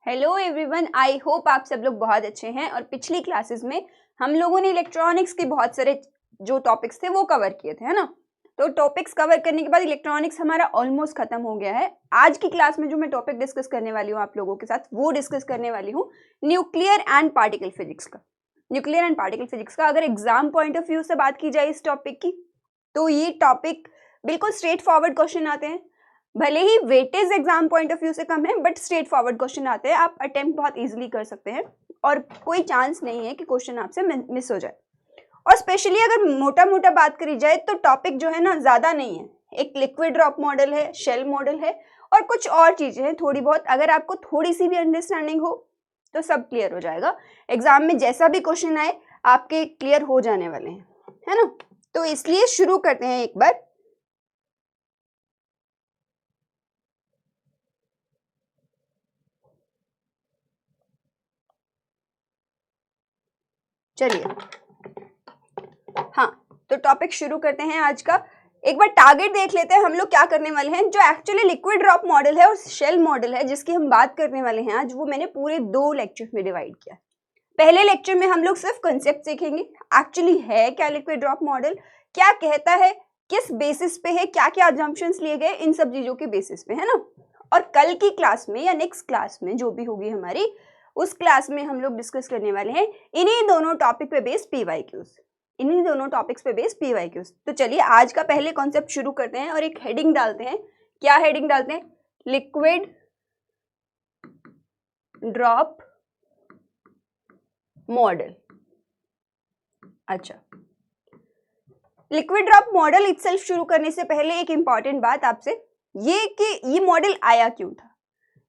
Hello everyone, I hope आप सब लोग बहुत अच्छे हैं। और पिछली क्लासेस में हम लोगों ने इलेक्ट्रॉनिक्स के बहुत सारे जो टॉपिक्स थे वो कवर किए थे, है ना। तो टॉपिक्स कवर करने के बाद इलेक्ट्रॉनिक्स हमारा ऑलमोस्ट खत्म हो गया है। आज की क्लास में जो मैं टॉपिक डिस्कस करने वाली हूँ आप लोगों के साथ, वो डिस्कस करने वाली हूँ न्यूक्लियर एंड पार्टिकल फिजिक्स का। न्यूक्लियर एंड पार्टिकल फिजिक्स का अगर एग्जाम पॉइंट ऑफ व्यू से बात की जाए इस टॉपिक की, तो ये टॉपिक बिल्कुल स्ट्रेट फॉरवर्ड क्वेश्चन आते हैं। भले ही weightage exam point of view से कम है, बट स्ट्रेट फॉरवर्ड क्वेश्चन आते हैं। आप अटेम्प्ट बहुत इजीली कर सकते हैं और कोई चांस नहीं है कि क्वेश्चन आपसे मिस हो जाए। और स्पेशली अगर मोटा मोटा बात करी जाए तो टॉपिक जो है ना ज़्यादा नहीं है। एक लिक्विड ड्रॉप मॉडल है, शेल मॉडल है और कुछ और चीज़ें हैं थोड़ी बहुत। अगर आपको थोड़ी सी भी अंडरस्टैंडिंग हो तो सब क्लियर हो जाएगा। एग्जाम में जैसा भी क्वेश्चन आए आपके क्लियर हो जाने वाले हैं, है ना। तो इसलिए शुरू करते हैं एक बार। चलिए, हाँ, तो टॉपिक शुरू करते हैं आज का। एक बार टारगेट देख लेते हैं हम लोग क्या करने वाले हैं। जो एक्चुअली लिक्विड ड्रॉप मॉडल है और शेल मॉडल है जिसकी हम बात करने वाले हैं आज, वो मैंने पूरे 2 लेक्चर में डिवाइड किया। पहले लेक्चर में हम लोग सिर्फ कंसेप्ट सीखेंगे, एक्चुअली है क्या लिक्विड ड्रॉप मॉडल, क्या कहता है, किस बेसिस पे है, क्या क्या अजम्पशंस लिए गए, इन सब चीजों के बेसिस पे, है ना। और कल की क्लास में या नेक्स्ट क्लास में जो भी होगी हमारी, उस क्लास में हम लोग डिस्कस करने वाले हैं इन्हीं दोनों टॉपिक पे बेस्ड पीवाईक्यूज, इन्हीं दोनों टॉपिक्स पे बेस्ड पीवाईक्यूज। तो चलिए आज का पहले कॉन्सेप्ट शुरू करते हैं और एक हेडिंग डालते हैं। क्या हेडिंग डालते हैं? Liquid drop model. अच्छा, लिक्विड ड्रॉप मॉडल इटसेल्फ शुरू करने से पहले एक इंपॉर्टेंट बात आपसे, ये कि ये मॉडल आया क्यों था।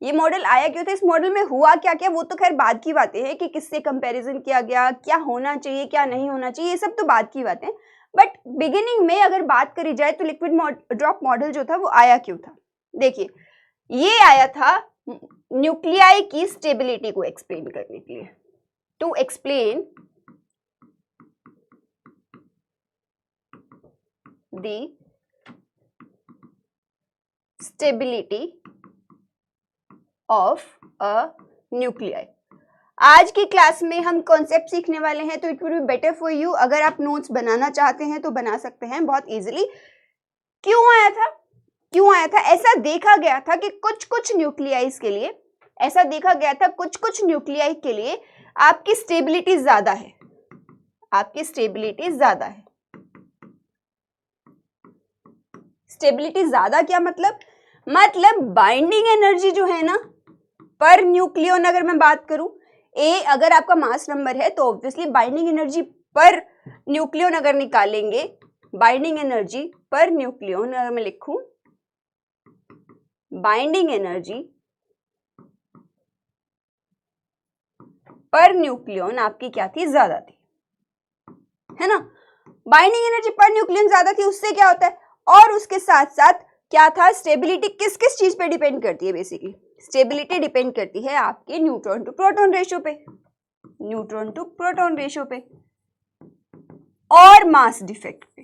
ये मॉडल आया क्यों था, इस मॉडल में हुआ क्या क्या, वो तो खैर बाद की बातें हैं कि किससे कंपैरिजन किया गया, क्या होना चाहिए क्या नहीं होना चाहिए, ये सब तो बाद की बातें। बट बिगिनिंग में अगर बात करी जाए तो लिक्विड ड्रॉप मॉडल जो था वो आया क्यों था। देखिए, ये आया था न्यूक्लियाई की स्टेबिलिटी को एक्सप्लेन करने के लिए। To explain the stability of a nuclei. आज की क्लास में हम कॉन्सेप्ट सीखने वाले हैं, तो it will be better for you अगर आप नोट्स बनाना चाहते हैं तो बना सकते हैं बहुत इजीली। क्यों आया था? क्यों आया था? ऐसा देखा गया था कि कुछ कुछ न्यूक्लियाइज के लिए, ऐसा देखा गया था कुछ कुछ न्यूक्लियाई के लिए आपकी स्टेबिलिटी ज्यादा है, आपकी स्टेबिलिटी ज्यादा है। स्टेबिलिटी ज्यादा क्या मतलब? मतलब बाइंडिंग एनर्जी जो है ना पर न्यूक्लियन, अगर मैं बात करूं ए, अगर आपका मास नंबर है तो obviously binding energy per nucleon अगर निकालेंगे, बाइंडिंग एनर्जी पर न्यूक्लियन अगर मैं लिखूं, बाइंडिंग एनर्जी पर न्यूक्लियन आपकी क्या थी? ज्यादा थी, है ना। बाइंडिंग एनर्जी पर न्यूक्लियन ज्यादा थी, उससे क्या होता है, और उसके साथ साथ क्या था, स्टेबिलिटी किस किस चीज पे डिपेंड करती है? बेसिकली स्टेबिलिटी डिपेंड करती है आपके न्यूट्रॉन टू प्रोटॉन रेशियो पे, न्यूट्रॉन टू प्रोटॉन रेशियो पे और मास डिफेक्ट पे।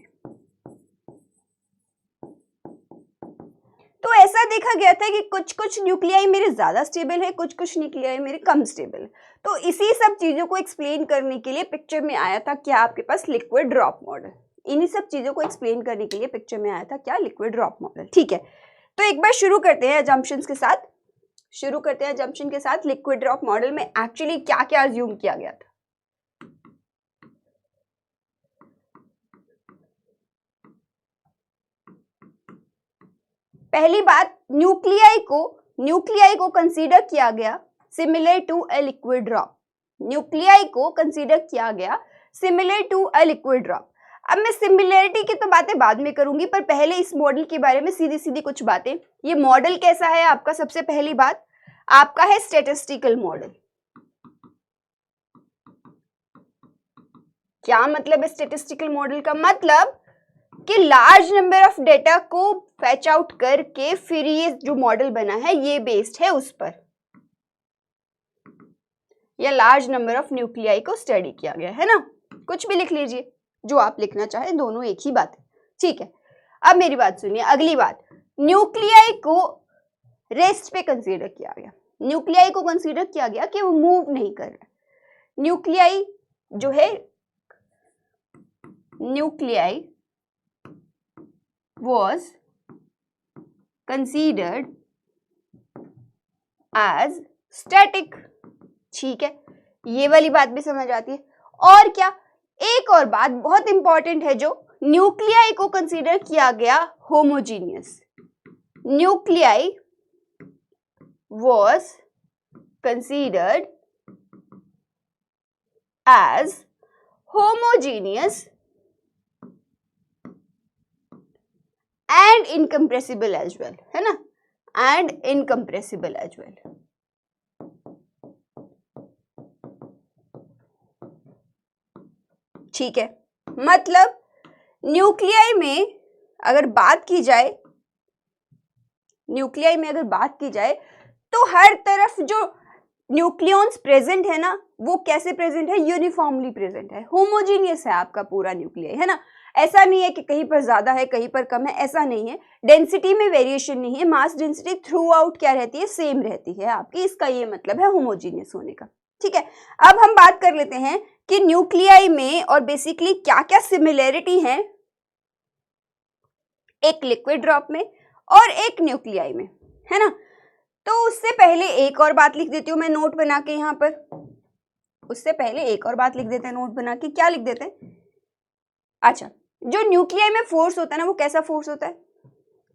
तो ऐसा देखा गया था कि कुछ कुछ न्यूक्लियाई मेरे ज्यादा स्टेबल है, कुछ कुछ न्यूक्लियाई मेरे कम स्टेबल है। तो इसी सब चीजों को एक्सप्लेन करने के लिए पिक्चर में आया था क्या आपके पास, लिक्विड ड्रॉप मॉडल। इन्हीं सब चीजों को एक्सप्लेन करने के लिए पिक्चर में आया था क्या, लिक्विड ड्रॉप मॉडल। ठीक है, तो एक बार शुरू करते हैं अजम्पशंस के साथ। शुरू करते हैं अजम्पशन के साथ। लिक्विड ड्रॉप मॉडल में एक्चुअली क्या क्या अज्यूम किया गया था। पहली बात, न्यूक्लियाई को कंसीडर किया गया similar to a liquid drop. Nuclei को कंसीडर किया गया similar to a liquid drop. अब मैं सिमिलरिटी की तो बातें बाद में करूंगी, पर पहले इस मॉडल के बारे में सीधी सीधी कुछ बातें। ये मॉडल कैसा है आपका? सबसे पहली बात आपका है स्टैटिस्टिकल मॉडल। क्या मतलब है स्टैटिस्टिकल मॉडल का? मतलब कि लार्ज नंबर ऑफ डेटा को फैच आउट करके फिर ये जो मॉडल बना है ये बेस्ड है उस पर, या लार्ज नंबर ऑफ न्यूक्लियाई को स्टडी किया गया है ना। कुछ भी लिख लीजिए, जो आप लिखना चाहे, दोनों एक ही बात है। ठीक है, अब मेरी बात सुनिए। अगली बात, न्यूक्लियाई को रेस्ट पे कंसीडर किया गया। न्यूक्लियाई को कंसीडर किया गया कि वो मूव नहीं कर रहा। न्यूक्लियाई जो है, nuclei was considered as static। ठीक है, ये वाली बात भी समझ आती है। और क्या, एक और बात बहुत इंपॉर्टेंट है, जो न्यूक्लियाई को कंसीडर किया गया homogeneous. Nuclei was considered as homogeneous and incompressible as well, है ना, and incompressible as well। ठीक है, मतलब न्यूक्लियाई में अगर बात की जाए, न्यूक्लियाई में अगर बात की जाए तो हर तरफ जो न्यूक्लियॉन्स प्रेजेंट है ना, वो कैसे प्रेजेंट है, यूनिफॉर्मली प्रेजेंट है, होमोजीनियस है आपका पूरा न्यूक्लियाई, है ना। ऐसा नहीं है कि कहीं पर ज्यादा है कहीं पर कम है, ऐसा नहीं है। डेंसिटी में वेरिएशन नहीं है, मास डेंसिटी थ्रू आउट क्या रहती है, सेम रहती है आपकी। इसका ये मतलब है होमोजीनियस होने का। ठीक है, अब हम बात कर लेते हैं कि न्यूक्लियाई में और बेसिकली क्या क्या सिमिलरिटी है एक लिक्विड ड्रॉप में और एक न्यूक्लियाई में, है ना। तो उससे पहले एक और बात लिख देती हूँ मैं नोट बना के यहाँ पर। उससे पहले एक और बात लिख देते हैं नोट बना के। क्या लिख देते हैं, अच्छा, जो न्यूक्लियाई में फोर्स होता है ना, वो कैसा फोर्स होता है,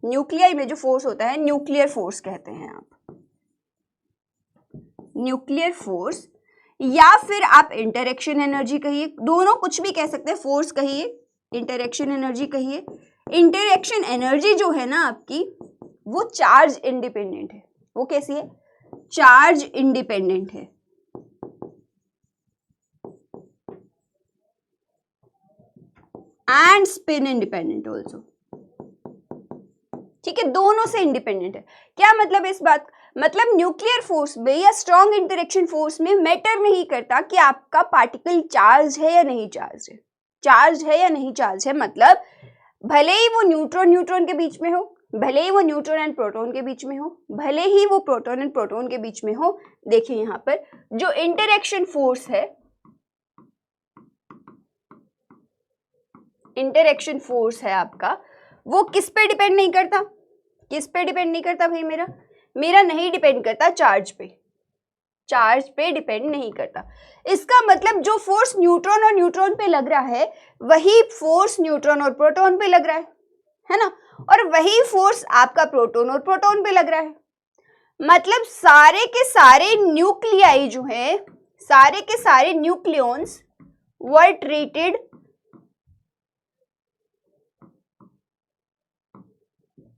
न्यूक्लियाई में जो फोर्स होता है न्यूक्लियर फोर्स कहते हैं आप, न्यूक्लियर फोर्स, या फिर आप इंटरेक्शन एनर्जी कहिए, दोनों कुछ भी कह सकते हैं, फोर्स कहिए, इंटरेक्शन एनर्जी कहिए। इंटरेक्शन एनर्जी जो है ना आपकी, वो चार्ज इंडिपेंडेंट है। वो कैसी है, चार्ज इंडिपेंडेंट है। And spin independent also. ठीक है, दोनों से इंडिपेंडेंट है। क्या मतलब इस बात, मतलब न्यूक्लियर फोर्स में या स्ट्रॉन्ग इंटरेक्शन फोर्स में मैटर नहीं करता कि आपका पार्टिकल चार्ज है या नहीं चार्ज है, चार्ज है या नहीं चार्ज है। मतलब भले ही वो न्यूट्रॉन न्यूट्रॉन के बीच में हो, भले ही वो न्यूट्रॉन एंड प्रोटॉन के बीच में हो, भले ही वो प्रोटॉन एंड प्रोटॉन के बीच में हो, देखिए यहाँ पर जो इंटरेक्शन फोर्स है, इंटरेक्शन फोर्स है आपका, वो किस पे डिपेंड नहीं करता, किस पे डिपेंड नहीं करता भाई, मेरा नहीं डिपेंड करता चार्ज पे, चार्ज पे डिपेंड नहीं करता। इसका मतलब जो फोर्स न्यूट्रॉन और न्यूट्रॉन पे लग रहा है, वही फोर्स न्यूट्रॉन और प्रोटॉन पे लग रहा है ना, और वही फोर्स आपका प्रोटॉन और प्रोटॉन पे लग रहा है। मतलब सारे के सारे न्यूक्लियाई जो है, सारे के सारे nucleons were treated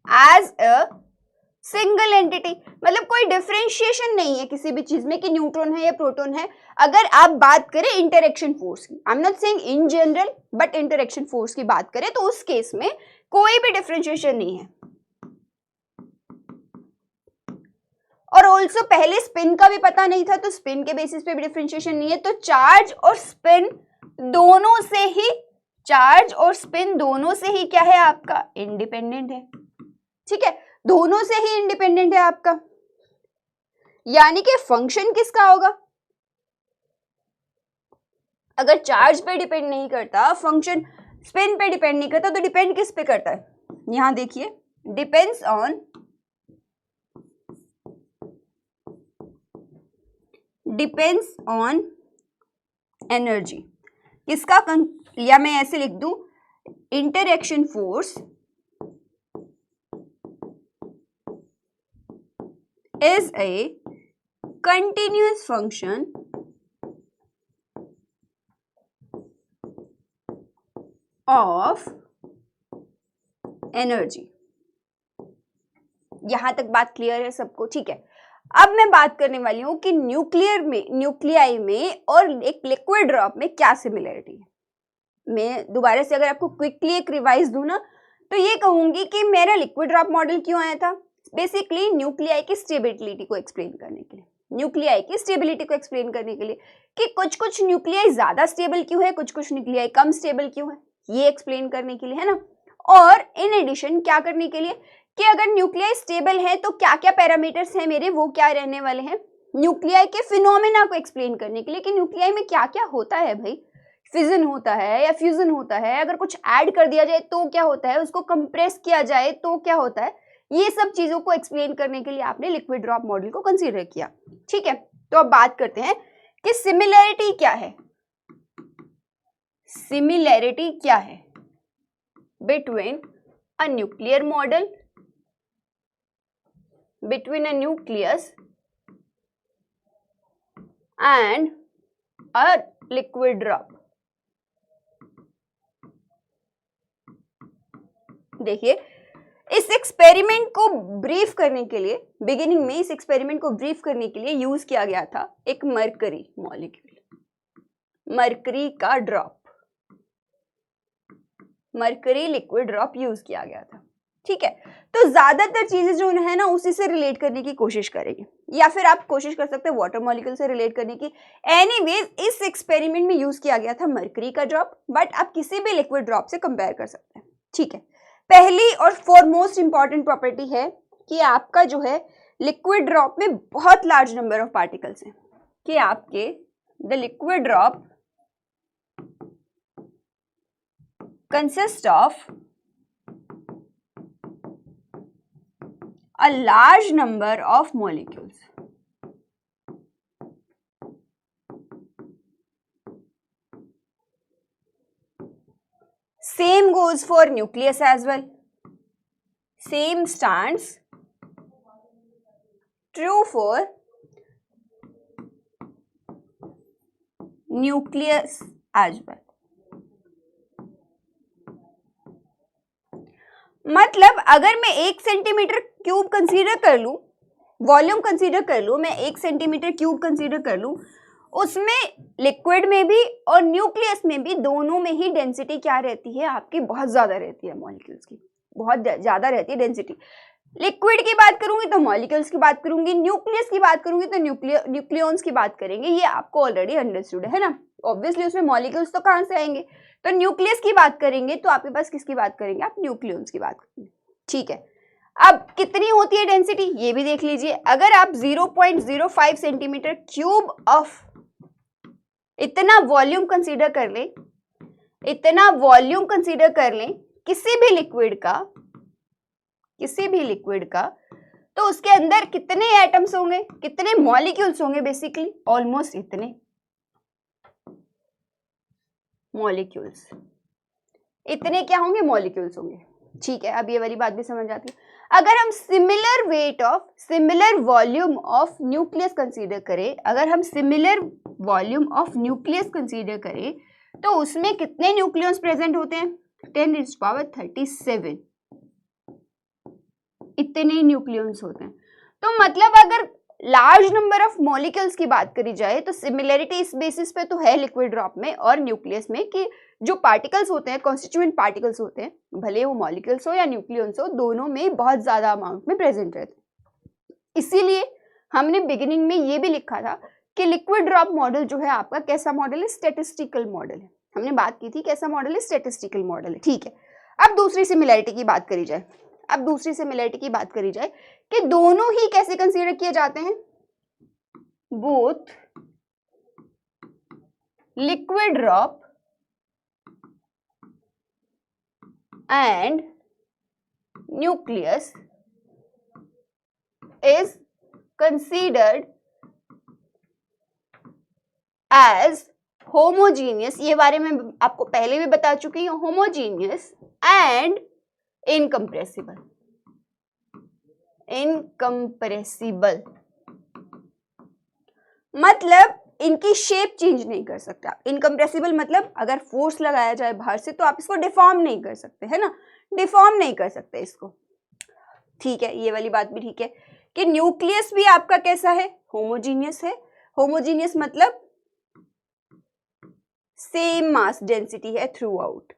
as a single entity. मतलब कोई डिफरेंशिएशन नहीं है किसी भी चीज में कि न्यूट्रॉन है या प्रोटॉन है। अगर आप बात करें इंटरेक्शन फोर्स की, I am not saying in general, but interaction force की बात करें तो उस केस में कोई भी डिफरेंशिएशन नहीं है। और ऑल्सो पहले स्पिन का भी पता नहीं था, तो स्पिन के बेसिस पे भी डिफरेंशिएशन नहीं है। तो चार्ज और स्पिन दोनों से ही, चार्ज और स्पिन दोनों से ही क्या है आपका, इंडिपेंडेंट है। ठीक है, दोनों से ही इंडिपेंडेंट है आपका। यानी कि फंक्शन किसका होगा, अगर चार्ज पे डिपेंड नहीं करता, फंक्शन स्पिन पे डिपेंड नहीं करता, तो डिपेंड किस पे करता है, यहां देखिए, डिपेंड्स ऑन एनर्जी। किसका, या मैं ऐसे लिख दूं, interaction force is a continuous function of energy। यहां तक बात क्लियर है सबको, ठीक है। अब मैं बात करने वाली हूं कि न्यूक्लियाई में और एक लिक्विड ड्रॉप में क्या सिमिलरिटी है। मैं दोबारा से अगर आपको क्विकली एक रिवाइज दूं ना, तो ये कहूंगी कि मेरा लिक्विड ड्रॉप मॉडल क्यों आया था, बेसिकली न्यूक्लियाई की स्टेबिलिटी को एक्सप्लेन करने के लिए, न्यूक्लियाई की स्टेबिलिटी को एक्सप्लेन करने के लिए कि कुछ कुछ न्यूक्लियाई ज्यादा स्टेबल क्यों है, कुछ कुछ न्यूक्लियाई कम स्टेबल क्यों है, ये एक्सप्लेन करने के लिए, है ना। और इन एडिशन क्या करने के लिए कि अगर न्यूक्लियाई स्टेबल है तो क्या क्या पैरामीटर्स हैं मेरे, वो क्या रहने वाले हैं न्यूक्लियाई के फिनोमेना को एक्सप्लेन करने के लिए कि न्यूक्लियाई में क्या क्या होता है भाई, फिजन होता है या फ्यूजन होता है, अगर कुछ ऐड कर दिया जाए तो क्या होता है, उसको कंप्रेस किया जाए तो क्या होता है, ये सब चीजों को एक्सप्लेन करने के लिए आपने लिक्विड ड्रॉप मॉडल को कंसीडर किया। ठीक है, तो अब बात करते हैं कि सिमिलैरिटी क्या है, सिमिलैरिटी क्या है between a nuclear model, between a nucleus and a liquid drop। देखिए इस एक्सपेरिमेंट को ब्रीफ करने के लिए, बिगिनिंग में इस एक्सपेरिमेंट को ब्रीफ करने के लिए यूज किया गया था एक मरकरी मॉलिक्यूल, मरकरी का drop, mercury liquid drop use किया गया था। ठीक है, तो ज्यादातर चीजें जो है ना उसी से रिलेट करने की कोशिश करेंगे, या फिर आप कोशिश कर सकते हैं वाटर मॉलिक्यूल से रिलेट करने की। एनीवेज इस एक्सपेरिमेंट में यूज किया गया था मरकरी का ड्रॉप, बट आप किसी भी लिक्विड ड्रॉप से कंपेयर कर सकते हैं। ठीक है, पहली और फॉरमोस्ट इंपॉर्टेंट प्रॉपर्टी है कि आपका जो है लिक्विड ड्रॉप में बहुत लार्ज नंबर ऑफ पार्टिकल्स हैं, कि आपके the liquid drop consist of a large number of molecules। Same goes for nucleus as well, same stands true for nucleus as well। मतलब अगर मैं 1 सेंटीमीटर क्यूब कंसीडर कर लूं, वॉल्यूम कंसीडर कर लूं, मैं 1 सेंटीमीटर क्यूब कंसीडर कर लूं, उसमें लिक्विड में भी और न्यूक्लियस में भी दोनों में ही डेंसिटी क्या रहती है आपकी, बहुत ज्यादा रहती है, मॉलिक्यूल्स की बहुत ज्यादा रहती है डेंसिटी। लिक्विड की बात करूंगी तो मॉलिक्यूल्स की बात करूंगी, न्यूक्लियस की बात करूंगी तो न्यूक्लियॉन्स की बात करेंगे, ये आपको ऑलरेडी अंडरस्टूड है ना। ऑब्वियसली उसमें मॉलिक्यूल्स तो कहां से आएंगे, तो न्यूक्लियस की बात करेंगे तो आपके पास किसकी बात करेंगे, आप न्यूक्लियॉन्स की बात करेंगे। ठीक है, अब कितनी होती है डेंसिटी ये भी देख लीजिए। अगर आप 0.05 सेंटीमीटर क्यूब ऑफ इतना वॉल्यूम कंसीडर कर लें, इतना वॉल्यूम कंसीडर कर लें किसी भी लिक्विड का, किसी भी लिक्विड का, तो उसके अंदर कितने एटम्स होंगे, कितने मॉलिक्यूल्स होंगे, बेसिकली ऑलमोस्ट इतने मॉलिक्यूल्स, इतने क्या होंगे, मॉलिक्यूल्स होंगे। ठीक है, अब ये वाली बात भी समझ आती है। अगर हम similar weight of, similar volume of nucleus consider करें, अगर हम similar volume of nucleus consider करें तो उसमें कितने न्यूक्लियस प्रेजेंट होते हैं, 10⁻37 इतने न्यूक्लियस होते हैं। तो मतलब अगर लार्ज नंबर ऑफ मॉलिक्यूल्स की बात करी जाए तो सिमिलैरिटी इस बेसिस पे तो है लिक्विड ड्रॉप में और न्यूक्लियस में कि जो पार्टिकल्स होते हैं, कॉन्स्टिट्यूएंट पार्टिकल्स होते हैं, भले वो मॉलिक्यूल्स हो या न्यूक्लियस हो, दोनों में बहुत ज्यादा अमाउंट में प्रेजेंट रहते हैं। इसीलिए हमने बिगिनिंग में ये भी लिखा था कि लिक्विड ड्रॉप मॉडल जो है आपका कैसा मॉडल है, स्टैटिस्टिकल मॉडल है। हमने बात की थी कैसा मॉडल है, स्टैटिस्टिकल मॉडल है। ठीक है, अब दूसरी सिमिलैरिटी की बात करी जाए, अब दूसरी सिमिलैरिटी की बात करी जाए कि दोनों ही कैसे कंसीडर किए जाते हैं, both liquid drop and nucleus is considered as homogeneous। ये बारे में आपको पहले भी बता चुकी हूँ, homogeneous and incompressible, incompressible मतलब इनकी शेप चेंज नहीं कर सकते आप। इनकम्प्रेसिबल मतलब अगर फोर्स लगाया जाए बाहर से तो आप इसको डिफॉर्म नहीं कर सकते, है ना, डिफॉर्म नहीं कर सकते इसको। ठीक है, ये वाली बात भी ठीक है कि न्यूक्लियस भी आपका कैसा है, होमोजीनियस है। होमोजीनियस मतलब सेम मास डेंसिटी है थ्रू आउट।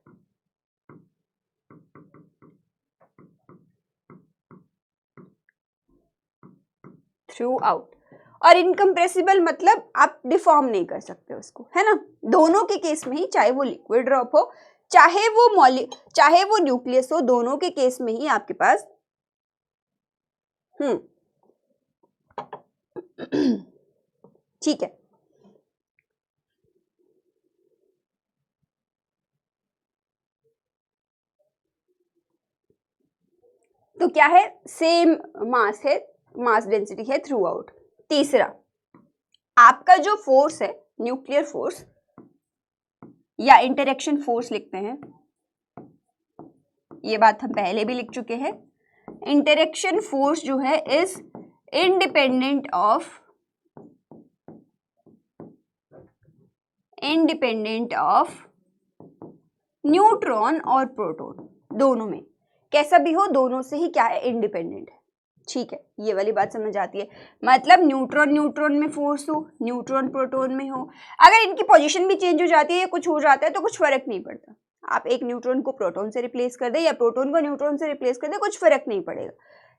और इनकम्प्रेसिबल मतलब आप डिफॉर्म नहीं कर सकते उसको, है ना। दोनों के केस में ही, चाहे वो लिक्विड ड्रॉप हो चाहे वो न्यूक्लियस हो, दोनों के केस में ही आपके पास ठीक है, तो क्या है, सेम मास है, मास डेंसिटी है थ्रू आउट। तीसरा, आपका जो फोर्स है, न्यूक्लियर फोर्स या इंटरेक्शन फोर्स लिखते हैं, ये बात हम पहले भी लिख चुके हैं। इंटरेक्शन फोर्स जो है इज इंडिपेंडेंट ऑफ न्यूट्रॉन और प्रोटॉन, दोनों में, कैसा भी हो, दोनों से ही क्या है, इंडिपेंडेंट है। ठीक है, ये वाली बात समझ आती है। मतलब न्यूट्रॉन न्यूट्रॉन में फोर्स हो, न्यूट्रॉन प्रोटॉन में हो, अगर इनकी पोजीशन भी चेंज हो जाती है या कुछ हो जाता है तो कुछ फर्क नहीं पड़ता। आप एक न्यूट्रॉन को प्रोटॉन से रिप्लेस कर दे या प्रोटॉन को न्यूट्रॉन से रिप्लेस कर दे, कुछ फर्क नहीं पड़ेगा।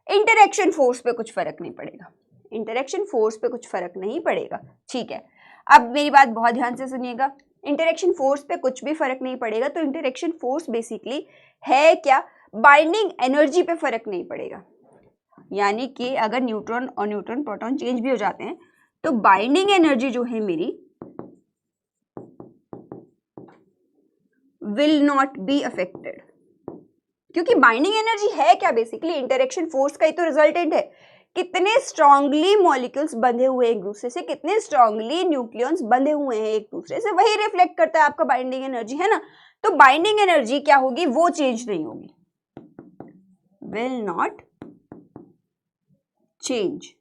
इंटरेक्शन फोर्स पे कुछ फर्क नहीं पड़ेगा, इंटरेक्शन फोर्स पे कुछ फर्क नहीं पड़ेगा। ठीक है, अब मेरी बात बहुत ध्यान से सुनिएगा, इंटरेक्शन फोर्स पे कुछ भी फर्क नहीं पड़ेगा, तो इंटरेक्शन फोर्स बेसिकली है क्या, बाइंडिंग एनर्जी पे फर्क नहीं पड़ेगा। यानी कि अगर न्यूट्रॉन और न्यूट्रॉन प्रोटॉन चेंज भी हो जाते हैं तो बाइंडिंग एनर्जी जो है मेरी विल नॉट बी अफेक्टेड, क्योंकि बाइंडिंग एनर्जी है क्या, बेसिकली इंटरेक्शन फोर्स का ही तो रिजल्टेंट है। कितने स्ट्रांगली मॉलिक्यूल्स बंधे हुए एक दूसरे से, कितने स्ट्रांगली न्यूक्लियॉन्स बंधे हुए हैं एक दूसरे से, वही रिफ्लेक्ट करता है आपका बाइंडिंग एनर्जी, है ना। तो बाइंडिंग एनर्जी क्या होगी, वो चेंज नहीं होगी, विल नॉट चेंज।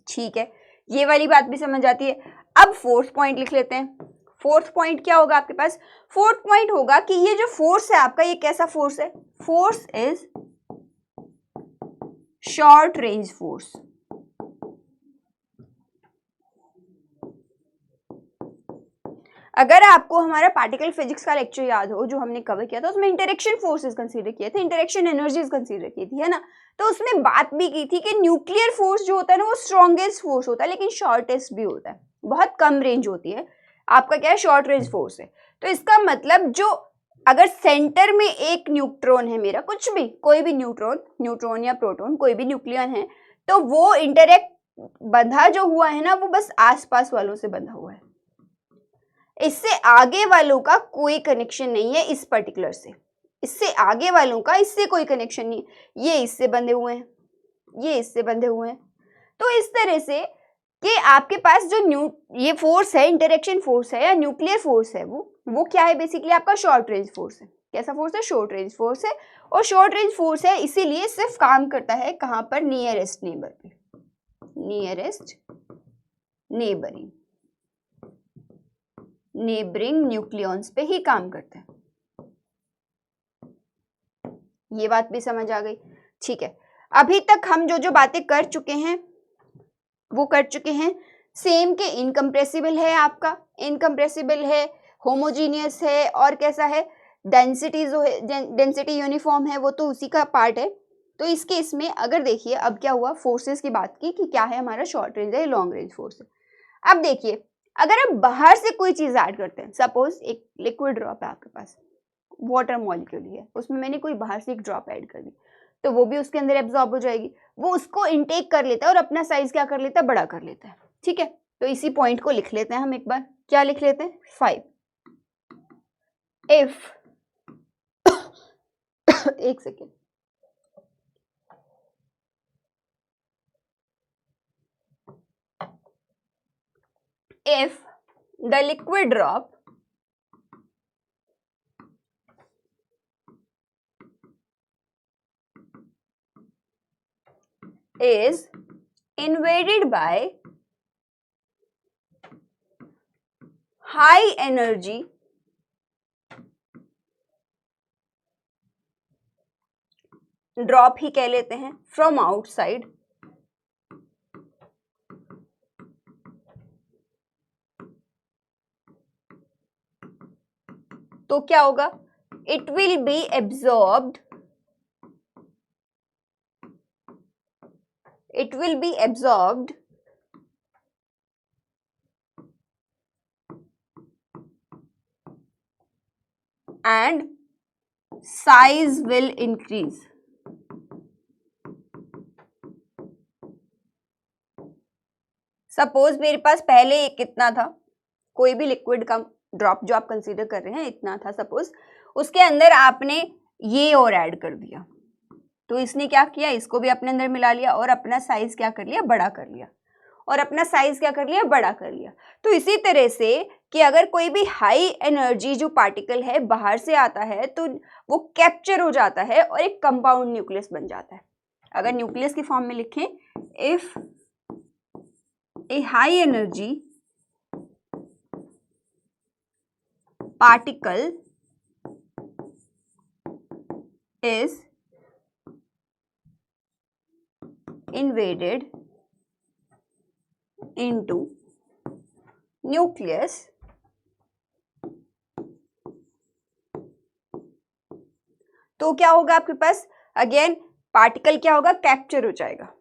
ठीक है, ये वाली बात भी समझ आती है। अब फोर्थ पॉइंट लिख लेते हैं। फोर्थ पॉइंट क्या होगा आपके पास, फोर्थ पॉइंट होगा कि ये जो फोर्स है आपका, ये कैसा फोर्स है, force is short range force. अगर आपको हमारा पार्टिकल फिजिक्स का लेक्चर याद हो जो हमने कवर किया था, उसमें इंटरेक्शन फोर्सेस कंसीडर किए थे, इंटरेक्शन एनर्जीज कंसीडर की थी, है ना। तो उसमें बात भी की थी कि न्यूक्लियर फोर्स जो होता है ना, वो स्ट्रॉन्गेस्ट फोर्स होता है, लेकिन शॉर्टेस्ट भी होता है, बहुत कम रेंज होती है। आपका क्या है, शॉर्ट रेंज फोर्स है। तो इसका मतलब जो, अगर सेंटर में एक न्यूट्रॉन है मेरा, कुछ भी, कोई भी न्यूट्रॉन या प्रोटॉन, कोई भी न्यूक्लियन है, तो वो इंटरेक्ट बंधा जो हुआ है ना, वो बस आसपास वालों से बंधा हुआ है, इससे आगे वालों का कोई कनेक्शन नहीं है इस पर्टिकुलर से, इससे आगे वालों का इससे कोई कनेक्शन नहीं, ये इससे बंधे हुए हैं, ये इससे बंधे हुए हैं। तो इस तरह से कि आपके पास जो ये फोर्स है, इंटरेक्शन फोर्स है या न्यूक्लियर फोर्स है, वो क्या है, बेसिकली आपका शॉर्ट रेंज फोर्स है। कैसा फोर्स है, शॉर्ट रेंज फोर्स है। और शॉर्ट रेंज फोर्स है इसीलिए सिर्फ काम करता है कहां पर, नियरेस्ट नेबर पे, नियरेस्ट नेबरिंग, नेबरिंग न्यूक्लियॉन्स पे ही काम करता है। ये बात भी समझ आ गई। ठीक है, अभी तक हम जो जो बातें कर चुके हैं वो कर चुके हैं। सेम के इनकम्प्रेसिबल है, आपका इनकम्प्रेसिबल है, होमोजीनियस है, और कैसा है, डेंसिटी जो है, डेंसिटी यूनिफॉर्म है, वो तो उसी का पार्ट है। तो इस केस में अगर देखिए अब क्या हुआ, फोर्सेस की बात की कि क्या है हमारा, शॉर्ट रेंज है, लॉन्ग रेंज फोर्स है। अब देखिए, अगर आप बाहर से कोई चीज ऐड करते हैं, सपोज एक लिक्विड ड्रॉप है आपके पास, वाटर मॉलिक्यूल है, उसमें मैंने कोई बाहर से एक ड्रॉप ऐड कर दी, तो वो भी उसके अंदर एब्जॉर्ब हो जाएगी, वो उसको इनटेक कर लेता है और अपना साइज क्या कर लेता है, बड़ा कर लेता है। ठीक है, तो इसी पॉइंट को लिख लेते हैं हम एक बार, क्या लिख लेते हैं, 5 इफ एक second, if the liquid drop is invaded by high energy drop ही कह लेते हैं फ्रॉम आउटसाइड, तो क्या होगा, it will be absorbed, it will be absorbed and size will increase. Suppose मेरे पास पहले कितना था, कोई भी लिक्विड का ड्रॉप जो आप कंसीडर कर रहे हैं इतना था सपोज, उसके अंदर आपने ये और ऐड कर दिया, तो इसने क्या किया, इसको भी अपने अंदर मिला लिया और अपना साइज क्या कर लिया, बड़ा कर लिया, और अपना साइज क्या कर लिया, बड़ा कर लिया। तो इसी तरह से कि अगर कोई भी हाई एनर्जी जो पार्टिकल है बाहर से आता है तो वो कैप्चर हो जाता है और एक कंपाउंड न्यूक्लियस बन जाता है। अगर न्यूक्लियस की फॉर्म में लिखें, if A high energy particle is invaded into nucleus, तो क्या होगा आपके पास, अगेन पार्टिकल क्या होगा, कैप्चर हो जाएगा।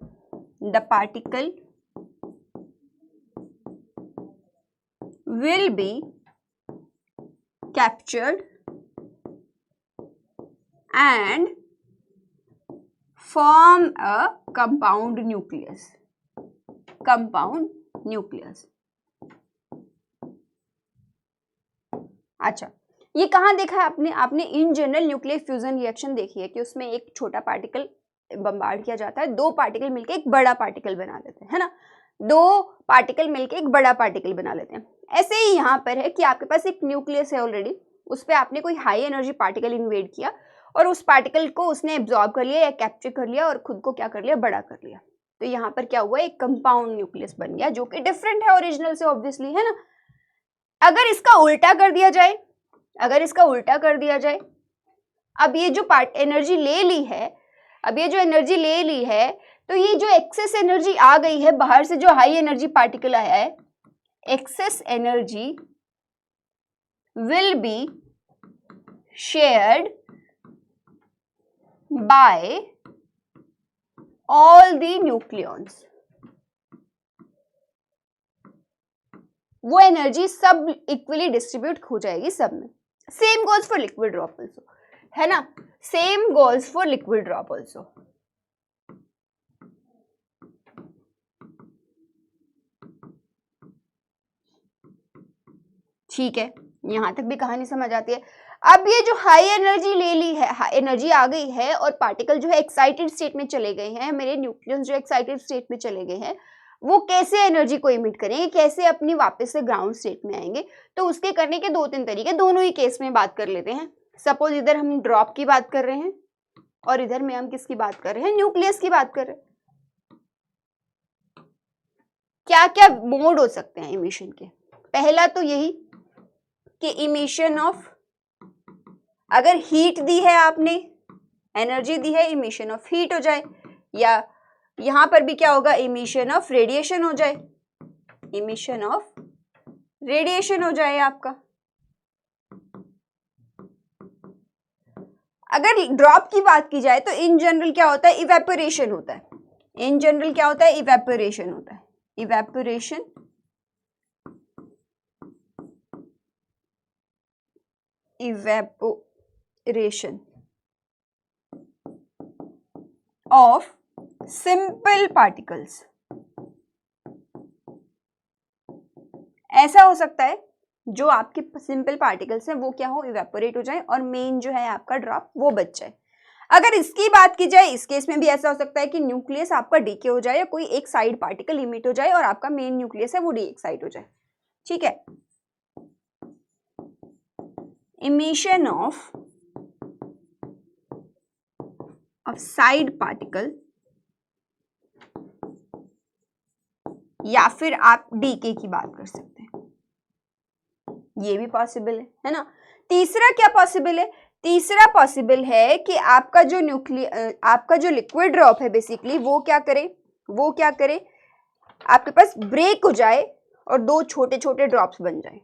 The particle will be captured and form a compound nucleus. अच्छा, ये कहाँ देखा है आपने? आपने in general nuclear fusion reaction देखी है कि उसमें एक छोटा पार्टिकल बम्बार्ड किया जाता है, दो पार्टिकल मिलकर एक बड़ा पार्टिकल बना लेते हैं, है ना, दो पार्टिकल मिलकर एक बड़ा पार्टिकल बना लेते हैं। ऐसे ही यहाँ पर है कि आपके पास एक न्यूक्लियस है ऑलरेडी, उस पर आपने कोई हाई एनर्जी पार्टिकल इन्वेड किया और उस पार्टिकल को उसने एब्जॉर्ब कर लिया या कैप्चर कर लिया और खुद को क्या कर लिया, बड़ा कर लिया। तो यहाँ पर क्या हुआ, एक कंपाउंड न्यूक्लियस बन गया जो कि डिफरेंट है ओरिजिनल से, ऑब्वियसली, है ना। अगर इसका उल्टा कर दिया जाए, अब ये जो एनर्जी ले ली है, तो ये जो एक्सेस एनर्जी आ गई है बाहर से, जो हाई एनर्जी पार्टिकल आया है, excess energy will be shared by all the nucleons. वो एनर्जी सब इक्वली डिस्ट्रीब्यूट हो जाएगी सब में। Same goals for liquid drop also, है ना, same goals for liquid drop also. ठीक है, यहां तक भी कहानी समझ आती है। अब ये जो हाई एनर्जी ले ली है, एनर्जी आ गई है और पार्टिकल जो है एक्साइटेड स्टेट में चले गए हैं, मेरे न्यूक्लियस जो एक्साइटेड स्टेट में चले गए हैं, वो कैसे एनर्जी को इमिट करेंगे, कैसे अपनी वापस से ग्राउंड स्टेट में आएंगे। तो उसके करने के 2-3 तरीके, दोनों ही केस में बात कर लेते हैं। सपोज इधर हम ड्रॉप की बात कर रहे हैं और इधर में हम किसकी बात कर रहे हैं, न्यूक्लियस की बात कर रहे हैं। क्या क्या मोड हो सकते हैं इमिशन के? पहला तो यही कि इमिशन ऑफ, अगर हीट दी है आपने, एनर्जी दी है, इमिशन ऑफ हीट हो जाए, या यहां पर भी क्या होगा, इमिशन ऑफ रेडिएशन हो जाए, आपका। अगर ड्रॉप की बात की जाए तो इन जनरल क्या होता है, इवेपोरेशन होता है। Evaporation of simple particles। ऐसा हो सकता है जो आपके सिंपल पार्टिकल्स हैं वो क्या हो, इवेपोरेट हो जाए और मेन जो है आपका ड्रॉप वो बच जाए। अगर इसकी बात की जाए, इस केस में भी ऐसा हो सकता है कि न्यूक्लियस आपका डीके हो जाए या कोई एक साइड पार्टिकल इमिट हो जाए और आपका मेन न्यूक्लियस है वो डीएक्साइट हो जाए। ठीक है, इमिशन ऑफ साइड पार्टिकल, या फिर आप डीके की बात कर सकते हैं, ये भी पॉसिबल है ना। तीसरा क्या पॉसिबल है, तीसरा पॉसिबल है कि आपका जो लिक्विड ड्रॉप है बेसिकली वो क्या करे, आपके पास ब्रेक हो जाए और दो छोटे छोटे ड्रॉप्स बन जाए।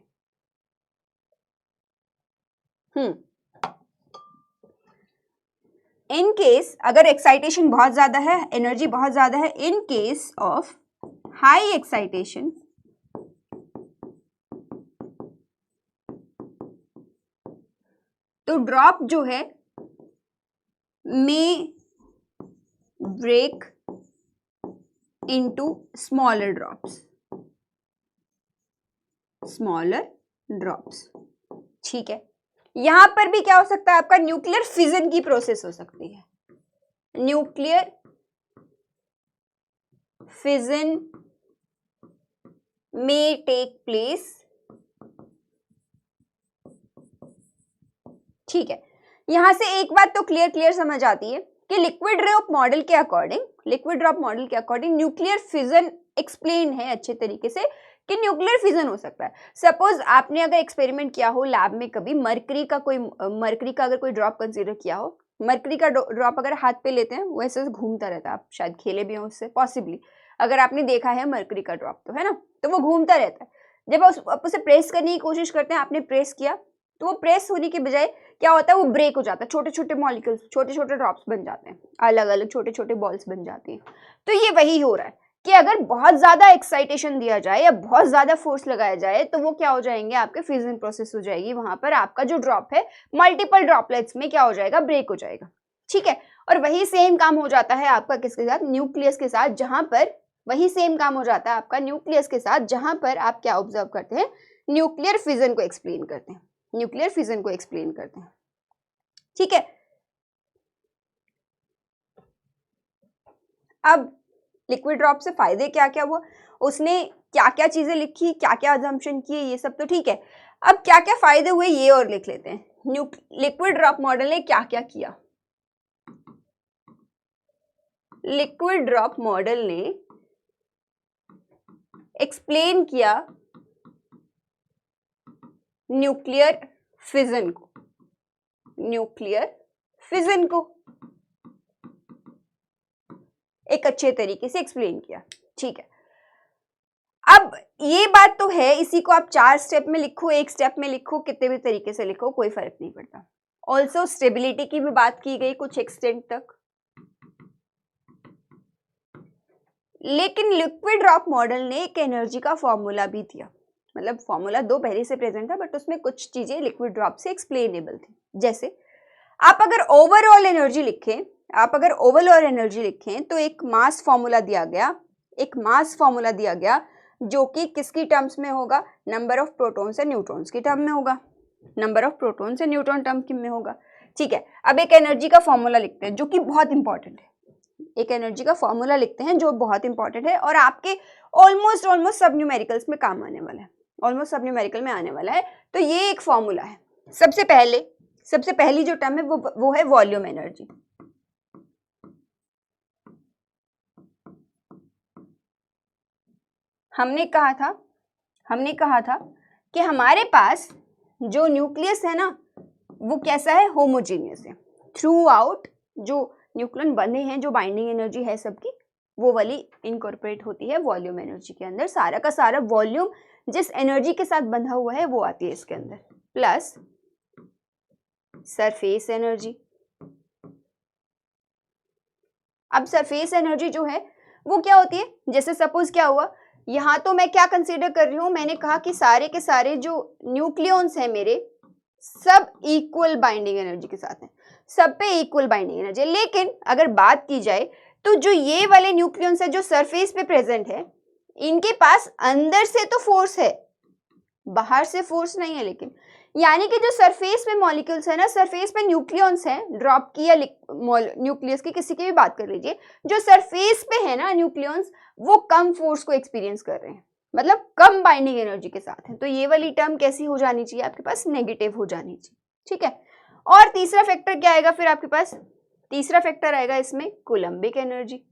इन केस अगर एक्साइटेशन बहुत ज्यादा है, एनर्जी बहुत ज्यादा है, in case of high excitation, तो ड्रॉप जो है may break into smaller drops. Smaller drops. ठीक है, यहां पर भी क्या हो सकता है आपका न्यूक्लियर फिजन की प्रोसेस हो सकती है। Nuclear fission may take place। ठीक है, यहां से एक बात तो क्लियर समझ आती है कि लिक्विड ड्रॉप मॉडल के अकॉर्डिंग न्यूक्लियर फिजन एक्सप्लेन है अच्छे तरीके से कि न्यूक्लियर फिजन हो सकता है। सपोज आपने अगर एक्सपेरिमेंट किया हो लैब में कभी मरकरी का अगर कोई ड्रॉप कंसीडर किया हो, मरकरी का ड्रॉप अगर हाथ पे लेते हैं वो ऐसे घूमता रहता है, आप शायद खेले भी हो उससे, पॉसिबली अगर आपने देखा है मरकरी का ड्रॉप तो है ना, तो वो घूमता रहता है। जब आप उसे प्रेस करने की कोशिश करते हैं, आपने प्रेस किया तो वो प्रेस होने के बजाय क्या होता है वो ब्रेक हो जाता है, छोटे छोटे मॉलिक्यूल्स, छोटे छोटे ड्रॉप्स बन जाते हैं, अलग अलग छोटे छोटे बॉल्स बन जाती हैं। तो ये वही हो रहा है कि अगर बहुत ज्यादा एक्साइटेशन दिया जाए या बहुत ज्यादा फोर्स लगाया जाए तो वो क्या हो जाएंगे, आपके फ्यूजन प्रोसेस हो जाएगी, वहां पर आपका जो ड्रॉप है मल्टीपल ड्रॉपलेट्स में क्या हो जाएगा, ब्रेक हो जाएगा। ठीक है, और वही सेम काम हो जाता है आपका किसके साथ, न्यूक्लियस के साथ, जहां पर वही सेम काम हो जाता है आपका न्यूक्लियस के साथ, जहां पर आप क्या ऑब्जर्व करते हैं, न्यूक्लियर फिजन को एक्सप्लेन करते हैं, न्यूक्लियर फिजन को एक्सप्लेन करते हैं। ठीक है, अब लिक्विड ड्रॉप से फायदे क्या क्या हुआ, उसने क्या क्या चीजें लिखी, क्या क्या अजम्पशन किए, ये सब तो ठीक है। अब क्या क्या फायदे हुए ये और लिख लेते हैं। लिक्विड ड्रॉप मॉडल ने क्या क्या किया। लिक्विड ड्रॉप मॉडल ने एक्सप्लेन किया न्यूक्लियर फिजन को, न्यूक्लियर फिजन को एक अच्छे तरीके से एक्सप्लेन किया। ठीक है, अब ये बात तो है, इसी को आप 4 स्टेप में लिखो, 1 स्टेप में लिखो, कितने भी तरीके से लिखो, कोई फर्क नहीं पड़ता। ऑल्सो स्टेबिलिटी की भी बात की गई कुछ एक्सटेंट तक, लेकिन लिक्विड ड्रॉप मॉडल ने एक एनर्जी का फॉर्मूला भी दिया, मतलब फॉर्मूला 2 पहले से प्रेजेंट था बट उसमें कुछ चीजें लिक्विड ड्रॉप से एक्सप्लेनेबल थी। जैसे आप अगर ओवरऑल एनर्जी लिखें तो एक मास फॉर्मूला दिया गया, जो कि किसकी टर्म्स में होगा, number of protons and neutrons की टर्म में होगा, number of protons and neutron term में होगा। ठीक है, अब एक एनर्जी का फॉर्मूला लिखते हैं जो कि बहुत इंपॉर्टेंट है, एक एनर्जी का फॉर्मूला लिखते हैं जो बहुत इंपॉर्टेंट है और आपके ऑलमोस्ट सब न्यूमेरिकल्स में काम आने वाला है, ऑलमोस्ट सब न्यूमेरिकल में आने वाला है। तो ये एक फॉर्मूला है। सबसे पहली जो टर्म है वो है वॉल्यूम एनर्जी। हमने कहा था कि हमारे पास जो न्यूक्लियस है ना वो कैसा है, होमोजीनियस है। थ्रू आउट जो न्यूक्लियन बने हैं, जो बाइंडिंग एनर्जी है सबकी, वो वाली इनकॉर्पोरेट होती है वॉल्यूम एनर्जी के अंदर। सारा का सारा वॉल्यूम जिस एनर्जी के साथ बंधा हुआ है वो आती है इसके अंदर, प्लस सरफेस एनर्जी। अब सरफेस एनर्जी जो है वो क्या होती है, जैसे सपोज क्या हुआ, यहां तो मैं क्या कंसीडर कर रही हूं, मैंने कहा कि सारे के सारे जो न्यूक्लियॉन्स हैं मेरे सब इक्वल बाइंडिंग एनर्जी के साथ हैं, सब पे इक्वल बाइंडिंग एनर्जी है। लेकिन अगर बात की जाए तो जो ये वाले न्यूक्लियॉन्स है जो सरफेस पे प्रेजेंट है, इनके पास अंदर से तो फोर्स है, बाहर से फोर्स नहीं है। लेकिन यानी कि जो सरफेस पे मॉलिक्यूल्स है ना, सरफेस पे न्यूक्लियॉन्स हैं, ड्रॉप की या न्यूक्लियस की, किसी की भी बात कर लीजिए, जो सरफेस पे है ना न्यूक्लियॉन्स, वो कम फोर्स को एक्सपीरियंस कर रहे हैं, मतलब कम बाइंडिंग एनर्जी के साथ है। तो ये वाली टर्म कैसी हो जानी चाहिए आपके पास, नेगेटिव हो जानी चाहिए। ठीक है, और तीसरा फैक्टर क्या आएगा फिर आपके पास, तीसरा फैक्टर आएगा इसमें कूलम्बिक एनर्जी।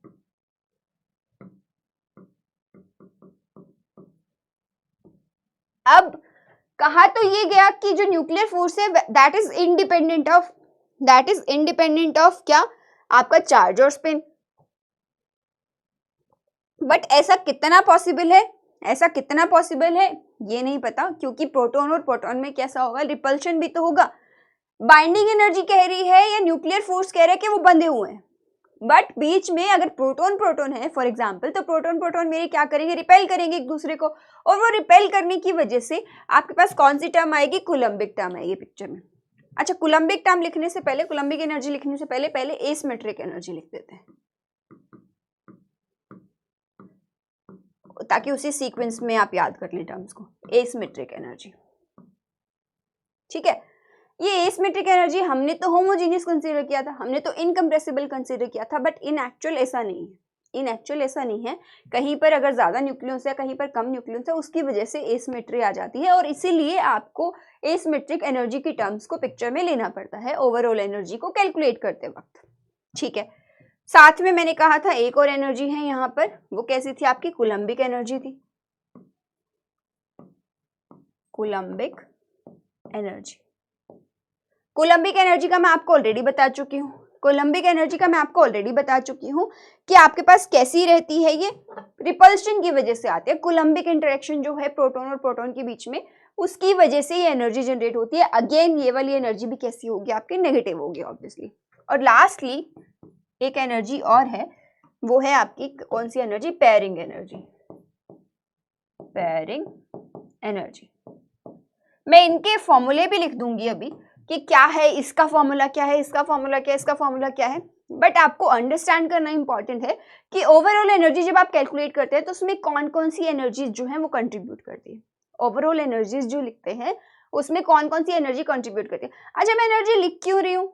अब कहा तो ये गया कि जो न्यूक्लियर फोर्स है दैट इज इंडिपेंडेंट ऑफ क्या, आपका चार्ज और स्पिन। बट ऐसा कितना पॉसिबल है ये नहीं पता, क्योंकि प्रोटॉन और प्रोटॉन में कैसा होगा, रिपल्शन भी तो होगा। बाइंडिंग एनर्जी कह रही है या न्यूक्लियर फोर्स कह रहा है कि वो बंधे हुए हैं, बट बीच में अगर प्रोटॉन है फॉर एग्जांपल, तो प्रोटॉन मेरे क्या करेंगे, रिपेल करेंगे एक दूसरे को, और वो रिपेल करने की वजह से आपके पास कौन सी टर्म आएगी, कूलम्बिक टर्म आएगी पिक्चर में। अच्छा, कूलम्बिक टर्म लिखने से पहले, कूलम्बिक एनर्जी लिखने से पहले एसिमेट्रिक एनर्जी लिख देते हैं, ताकि उसी सीक्वेंस में आप याद कर लें टर्म्स को। Asymmetric energy. ठीक है, ये एसिमेट्रिक एनर्जी हमने तो होमोजीनियस कंसीडर किया था, हमने तो इनकम्प्रेसिबल कंसीडर किया था, बट इन एक्चुअल ऐसा नहीं है। इन एक्चुअल ऐसा नहीं है, कहीं पर अगर ज़्यादा न्यूक्लियस है, कहीं पर कम न्यूक्लियस है, उसकी वजह से एसिमेट्री आ जाती है, और इसीलिए आपको एसिमेट्रिक एनर्जी की टर्म्स को पिक्चर में लेना पड़ता है ओवरऑल एनर्जी को कैलकुलेट करते वक्त। ठीक है, साथ में मैंने कहा था एक और एनर्जी है यहाँ पर, वो कैसी थी आपकी, कूलम्बिक एनर्जी थी, कूलम्बिक एनर्जी। कूलम्बिक एनर्जी का मैं आपको ऑलरेडी बता चुकी हूँ, कूलम्बिक एनर्जी का मैं आपको ऑलरेडी बता चुकी हूँ कि आपके पास कैसी रहती है, ये रिपल्शन की वजह से आती है। कूलम्बिक इंटरेक्शन जो है प्रोटॉन और प्रोटॉन के बीच में, उसकी वजह से ये एनर्जी जनरेट होती है। अगेन ये वाली एनर्जी भी कैसी होगी आपकी, नेगेटिव होगी ऑब्वियसली। और लास्टली एक एनर्जी और है, वो है आपकी कौन सी energy, pairing energy. Pairing energy मैं इनके फॉर्मूले भी लिख दूंगी अभी कि क्या है इसका फॉर्मूला, क्या है इसका फॉर्मूला, क्या है इसका फॉर्मूला, क्या है। बट आपको अंडरस्टैंड करना इंपॉर्टेंट है कि ओवरऑल एनर्जी जब आप कैलकुलेट करते हैं तो उसमें कौन कौन सी एनर्जीज जो है वो कंट्रीब्यूट करती है। ओवरऑल एनर्जीज जो लिखते हैं उसमें कौन कौन सी एनर्जी कंट्रीब्यूट करती है। अच्छा, मैं एनर्जी लिख क्यों रही हूँ,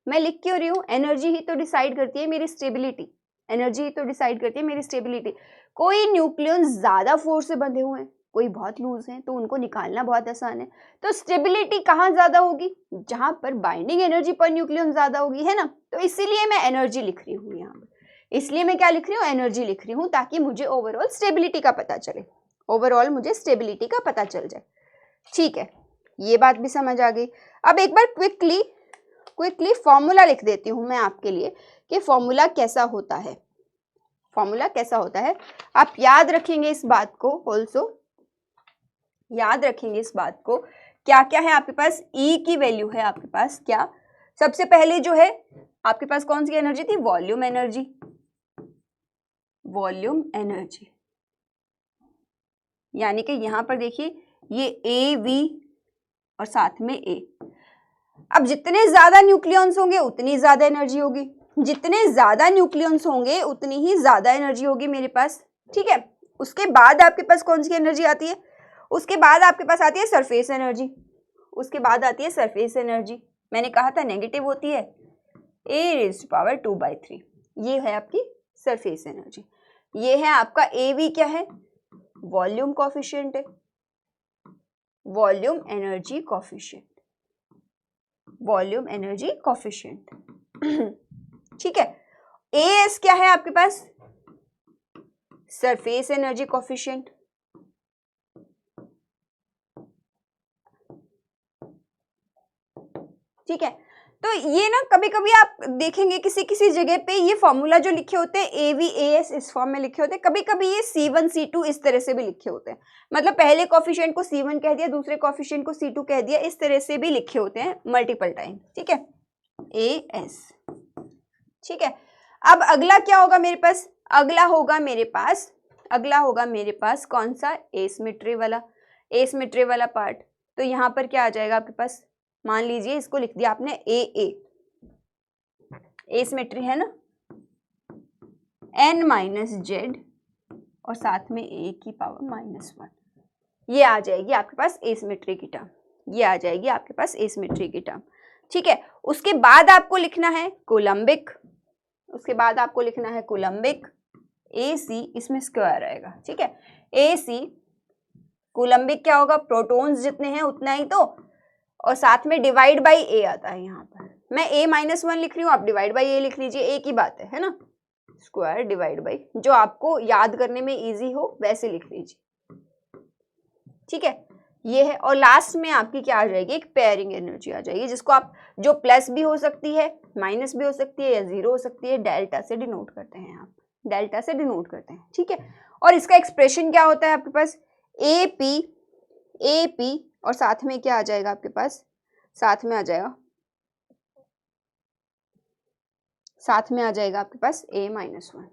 मैं लिख क्यों रही हूँ, एनर्जी ही तो डिसाइड करती है मेरी स्टेबिलिटी, एनर्जी ही तो डिसाइड करती है मेरी स्टेबिलिटी। कोई न्यूक्लियस ज्यादा फोर्स से बंधे हुए हैं, कोई बहुत लूज है, तो उनको निकालना बहुत आसान है। तो स्टेबिलिटी कहाँ ज्यादा होगी, जहां पर बाइंडिंग एनर्जी पर न्यूक्लियन ज्यादा होगी, है ना। तो इसीलिए मैं एनर्जी लिख रही हूँ यहाँ पर, इसलिए मैं क्या लिख रही हूँ, एनर्जी लिख रही हूँ, ताकि मुझे ओवरऑल स्टेबिलिटी का पता चले, ओवरऑल मुझे स्टेबिलिटी का पता चल जाए। ठीक है, ये बात भी समझ आ गई। अब एक बार क्विकली फॉर्मूला लिख देती हूँ मैं आपके लिए कि फॉर्मूला कैसा होता है, फॉर्मूला कैसा होता है। आप याद रखेंगे इस बात को, ऑल्सो याद रखेंगे इस बात को, क्या क्या है आपके पास, E की वैल्यू है आपके पास क्या, सबसे पहले जो है आपके पास कौन सी एनर्जी थी, वॉल्यूम एनर्जी, वॉल्यूम एनर्जी। यानी कि यहां पर देखिए ये AV और साथ में A। अब जितने ज्यादा न्यूक्लियॉन्स होंगे उतनी ज्यादा एनर्जी होगी, जितने ज्यादा न्यूक्लियॉन्स होंगे उतनी ही ज्यादा एनर्जी होगी मेरे पास। ठीक है, उसके बाद आपके पास कौन सी एनर्जी आती है, उसके बाद आपके पास आती है सरफेस एनर्जी, उसके बाद आती है सरफेस एनर्जी। मैंने कहा था नेगेटिव होती है, A⁻²/3, ये है आपकी सरफेस एनर्जी। ये है आपका AV, क्या है, वॉल्यूम कोफिशिएंट है, volume energy coefficient, volume energy coefficient. ठीक है, AS क्या है आपके पास, सरफेस एनर्जी कोफिशिएंट। ठीक है, तो ये ना कभी कभी आप देखेंगे किसी किसी जगह पे ये फॉर्मूला जो लिखे होते हैं AV AS इस फॉर्म में लिखे होते हैं, कभी कभी ये C1 C2 इस तरह से भी लिखे होते हैं, मतलब पहले कोफिशिएंट को C1 कह दिया, दूसरे कोफिशिएंट को C2 कह दिया, इस तरह से भी लिखे होते हैं मल्टीपल टाइम। ठीक है, AS। ठीक है, अब अगला क्या होगा मेरे पास, अगला होगा मेरे पास कौन सा, एसिमेट्री वाला पार्ट। तो यहाँ पर क्या आ जाएगा आपके पास, मान लीजिए इसको लिख दिया आपने AA, एसिमेट्री है ना, n-z और साथ में A की पावर -1, ये आ जाएगी आपके पास एसिमेट्री की टर्म, ये आ जाएगी आपके पास एसिमेट्री की टर्म। ठीक है, उसके बाद आपको लिखना है कूलम्बिक, उसके बाद आपको लिखना है कूलम्बिक, AC इसमें स्क्वायर आएगा। ठीक है, AC कूलम्बिक क्या होगा, प्रोटॉन्स जितने हैं उतना ही तो, और साथ में डिवाइड बाई A आता है। यहाँ पर मैं A-1 लिख रही हूँ, आप डिवाइड बाई A लिख लीजिए, एक ही बात है ना, स्क्वायर डिवाइड बाई, जो आपको याद करने में इजी हो वैसे लिख लीजिए। ठीक है, ये है। और लास्ट में आपकी क्या आ जाएगी, एक पेयरिंग एनर्जी आ जाएगी, जिसको आप जो प्लस भी हो सकती है, माइनस भी हो सकती है, या जीरो हो सकती है, डेल्टा से डिनोट करते हैं आप, डेल्टा से डिनोट करते हैं। ठीक है, और इसका एक्सप्रेशन क्या होता है आपके पास, AP और साथ में क्या आ जाएगा आपके पास, साथ में आ जाएगा आपके पास A-1।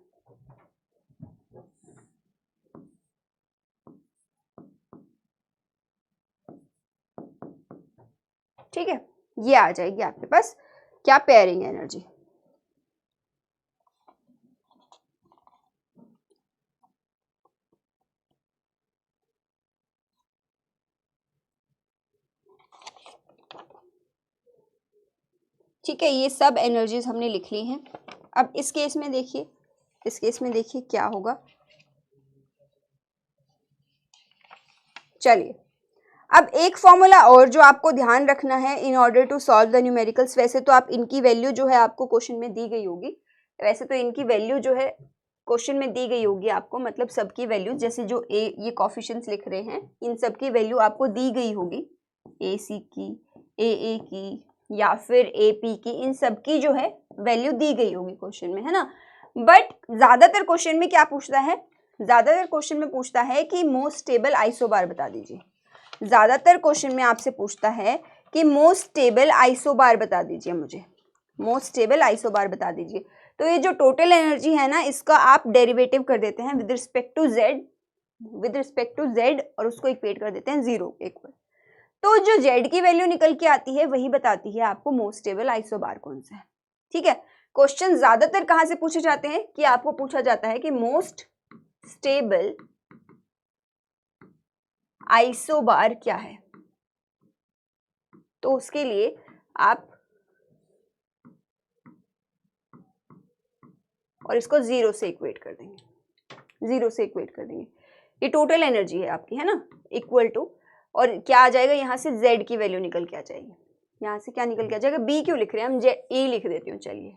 ठीक है, ये आ जाएगी आपके पास क्या, पेयरिंग एनर्जी। ठीक है, ये सब एनर्जीज हमने लिख ली हैं। अब इस केस में देखिए, इस केस में देखिए क्या होगा। चलिए, अब एक फॉर्मूला और जो आपको ध्यान रखना है in order to solve the numericals. वैसे तो आप इनकी वैल्यू जो है आपको क्वेश्चन में दी गई होगी, वैसे तो इनकी वैल्यू जो है क्वेश्चन में दी गई होगी आपको, मतलब सबकी वैल्यू, जैसे जो ये कोफिशिएंट्स लिख रहे हैं इन सब की वैल्यू आपको दी गई होगी, AC की, AA की या फिर AP की, इन सब की जो है वैल्यू दी गई होगी क्वेश्चन में, है ना। बट ज्यादातर क्वेश्चन में क्या पूछता है, ज्यादातर क्वेश्चन में पूछता है कि मोस्ट स्टेबल आइसोबार बता दीजिए। ज्यादातर क्वेश्चन में आपसे पूछता है कि मोस्ट स्टेबल आइसोबार बता दीजिए, मुझे मोस्ट स्टेबल आइसोबार बता दीजिए। तो ये जो टोटल एनर्जी है ना, इसका आप डेरिवेटिव कर देते हैं विद रिस्पेक्ट टू z, और उसको इक्वेट कर देते हैं 0 इक्वल। तो जो z की वैल्यू निकल के आती है वही बताती है आपको मोस्ट स्टेबल आइसोबार कौन सा है। ठीक है, क्वेश्चन ज्यादातर कहां से पूछे जाते हैं कि आपको पूछा जाता है कि मोस्ट स्टेबल आइसोबार क्या है। तो उसके लिए आप और इसको 0 से इक्वेट कर देंगे, 0 से इक्वेट कर देंगे। ये टोटल एनर्जी है आपकी, है ना, इक्वल टू, और क्या आ जाएगा यहाँ से z की वैल्यू निकल के आ जाएगी। यहाँ से क्या निकल के आ जाएगा, b क्यों लिख रहे हैं हम, e लिख देती हूँ, चलिए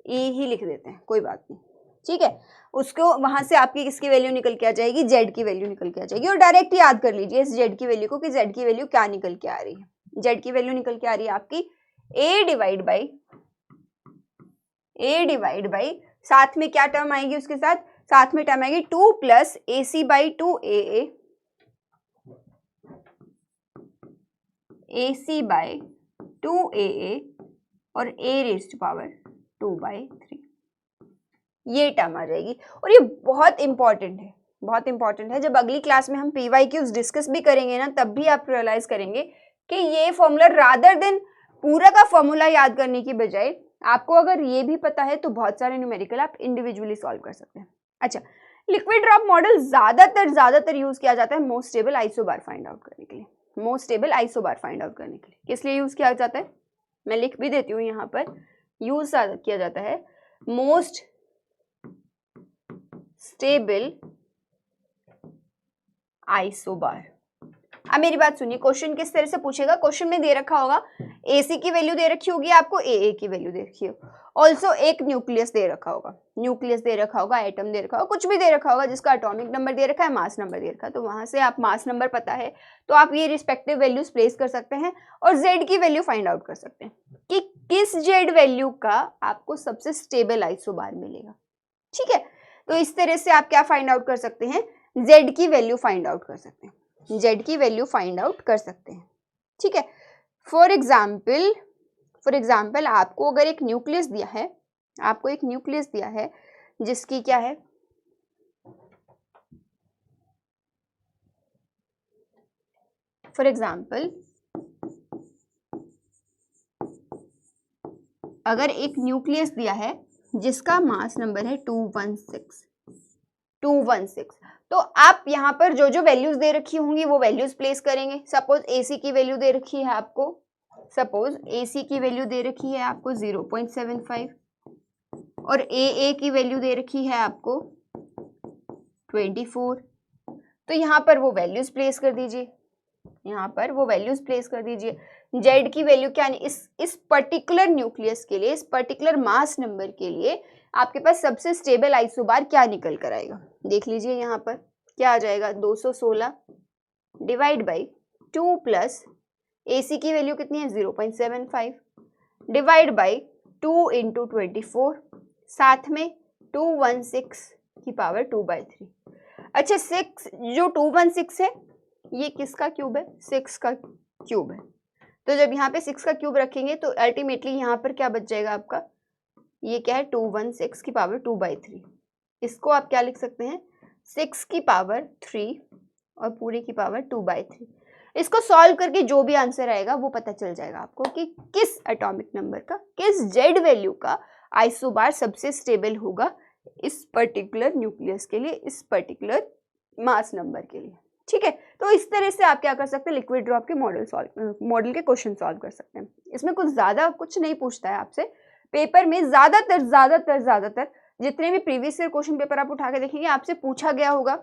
e ही लिख देते हैं, कोई बात नहीं। ठीक है, उसको वहां से आपकी किसकी वैल्यू निकल के आ जाएगी, z की वैल्यू निकल के आ जाएगी। और डायरेक्ट याद कर लीजिए इस z की वैल्यू को कि z की वैल्यू क्या निकल के आ रही है। z की वैल्यू निकल के आ रही है आपकी a डिवाइड बाई साथ में क्या टर्म आएगी, उसके साथ में टर्म आएगी 2 plus AC by 2 AA, AC by 2 AA और A रेज़्ड टू पावर 2/3, ये टर्म आ जाएगी। और ये बहुत इंपॉर्टेंट है, बहुत इंपॉर्टेंट है। जब अगली क्लास में हम PYQs डिस्कस भी करेंगे ना, तब भी आप रियलाइज करेंगे कि ये फॉर्मूला रादर देन पूरा का फॉर्मूला याद करने की बजाय आपको अगर ये भी पता है तो बहुत सारे न्यूमेरिकल आप इंडिविजुअली सॉल्व कर सकते हैं। अच्छा, लिक्विड ड्रॉप मॉडल ज्यादातर यूज किया जाता है most stable isobar find out करने के लिए। Most stable isobar find out करने के लिए किस लिए यूज किया जाता है, मैं लिख भी देती हूँ यहाँ पर। यूज किया जाता है मोस्ट स्टेबल आइसोबार। अब मेरी बात सुनिए, क्वेश्चन किस तरह से पूछेगा, क्वेश्चन में दे रखा होगा AC की वैल्यू दे रखी होगी आपको, AA की वैल्यू दे रखी हो, ऑल्सो एक न्यूक्लियस दे रखा होगा, न्यूक्लियस दे रखा होगा, एटम दे रखा होगा, कुछ भी दे रखा होगा जिसका एटॉमिक नंबर दे रखा है, मास नंबर दे रखा है। तो वहां से आप मास नंबर पता है तो आप ये रिस्पेक्टिव वैल्यूज प्लेस कर सकते हैं और Z की वैल्यू फाइंड आउट कर सकते हैं कि किस Z वैल्यू का आपको सबसे स्टेबल आइसोबार मिलेगा। ठीक है, तो इस तरह से आप क्या फाइंड आउट कर सकते हैं, Z की वैल्यू फाइंड आउट कर सकते हैं, Z की वैल्यू फाइंड आउट कर सकते हैं। ठीक है, फॉर एग्जाम्पल आपको अगर एक न्यूक्लियस दिया है, आपको एक न्यूक्लियस दिया है जिसकी क्या है, फॉर एग्जाम्पल अगर एक न्यूक्लियस दिया है जिसका मास नंबर है 216, तो आप यहाँ पर जो जो वैल्यूज दे रखी होंगी वो वैल्यूज प्लेस करेंगे। सपोज AC की वैल्यू दे रखी है आपको, सपोज AC की वैल्यू दे रखी है आपको 0.75 और AA की वैल्यू दे रखी है आपको 24। तो यहाँ पर वो वैल्यूज प्लेस कर दीजिए, यहाँ पर वो वैल्यूज प्लेस कर दीजिए। Z की वैल्यू क्या, इस पर्टिकुलर न्यूक्लियस के लिए, इस पर्टिकुलर मास नंबर के लिए आपके पास सबसे स्टेबल आइसोबार क्या निकल कर आएगा, देख लीजिए यहाँ पर क्या आ जाएगा, 216 डिवाइड बाई 2 प्लस AC की वैल्यू कितनी है 0.75 डिवाइड बाई 2 इंटू 24, साथ में 216 की पावर 2/3। अच्छा, 6 जो 216 है ये किसका क्यूब है, 6 का क्यूब है। तो जब यहाँ पे 6 का क्यूब रखेंगे तो अल्टीमेटली यहाँ पर क्या बच जाएगा आपका, ये क्या है 216 की पावर 2/3। इसको आप क्या लिख सकते हैं, 6 की पावर 3 और पूरी की पावर 2/3। इसको सॉल्व करके जो भी आंसर आएगा वो पता चल जाएगा आपको कि किस एटॉमिक नंबर का, किस Z वैल्यू का आइसोबार सबसे स्टेबल होगा इस पर्टिकुलर न्यूक्लियस के लिए, इस पर्टिकुलर मास नंबर के लिए। ठीक है, तो इस तरह से आप क्या कर सकते हैं, लिक्विड ड्रॉप के मॉडल के क्वेश्चन सॉल्व कर सकते हैं। इसमें कुछ नहीं पूछता है आपसे पेपर में। ज़्यादातर जितने भी प्रीवियस ईयर क्वेश्चन पेपर आप उठा के देखेंगे, आपसे पूछा गया होगा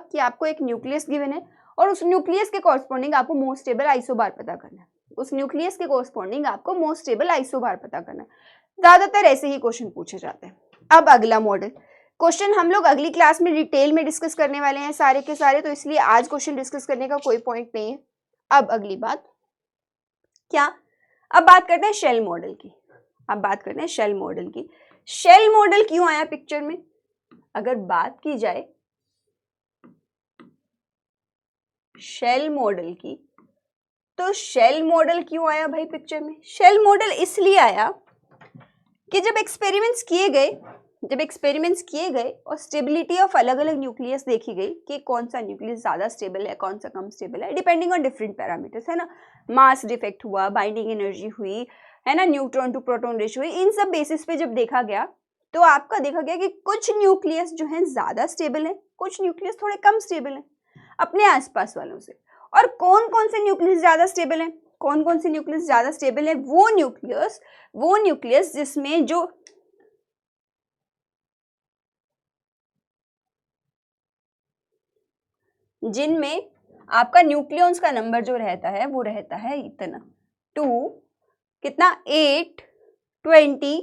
कि आपको एक न्यूक्लियस गिवन है और उस न्यूक्लियस के कॉरस्पॉन्डिंग आपको मोस्ट स्टेबल आइसोबार पता करना है। उस न्यूक्लियस के कॉरस्पॉन्डिंग आपको मोस्ट स्टेबल आइसोबार पता करना है। ज्यादातर ऐसे ही क्वेश्चन पूछे जाते हैं। अब अगला मॉडल क्वेश्चन हम लोग अगली क्लास में डिटेल में डिस्कस करने वाले हैं सारे के सारे, तो इसलिए आज क्वेश्चन डिस्कस करने का कोई पॉइंट नहीं है। अब अगली बात क्या, अब बात करते हैं शेल मॉडल की। शेल मॉडल क्यों आया पिक्चर में? अगर बात की जाए शेल मॉडल की, तो शेल मॉडल क्यों आया भाई पिक्चर में? शेल मॉडल इसलिए आया कि जब एक्सपेरिमेंट्स किए गए और स्टेबिलिटी ऑफ अलग अलग न्यूक्लियस देखी गई कि कौन सा न्यूक्लियस ज्यादा स्टेबल है, कौन सा कम स्टेबल है, डिपेंडिंग ऑन डिफरेंट पैरामीटर्स, है ना। मास डिफेक्ट हुआ, बाइंडिंग एनर्जी हुई, है ना, न्यूट्रॉन टू प्रोटॉन रेशियो हुई, इन सब बेसिस पे जब देखा गया तो आपका देखा गया कि कुछ न्यूक्लियस जो है ज्यादा स्टेबल है, कुछ न्यूक्लियस थोड़े कम स्टेबल है अपने आसपास वालों से। और कौन कौन से न्यूक्लियस ज्यादा स्टेबल है? वो न्यूक्लियस जिसमें जिनमें आपका न्यूक्लियॉन्स का नंबर जो रहता है वो रहता है इतना 2, कितना 8, 20,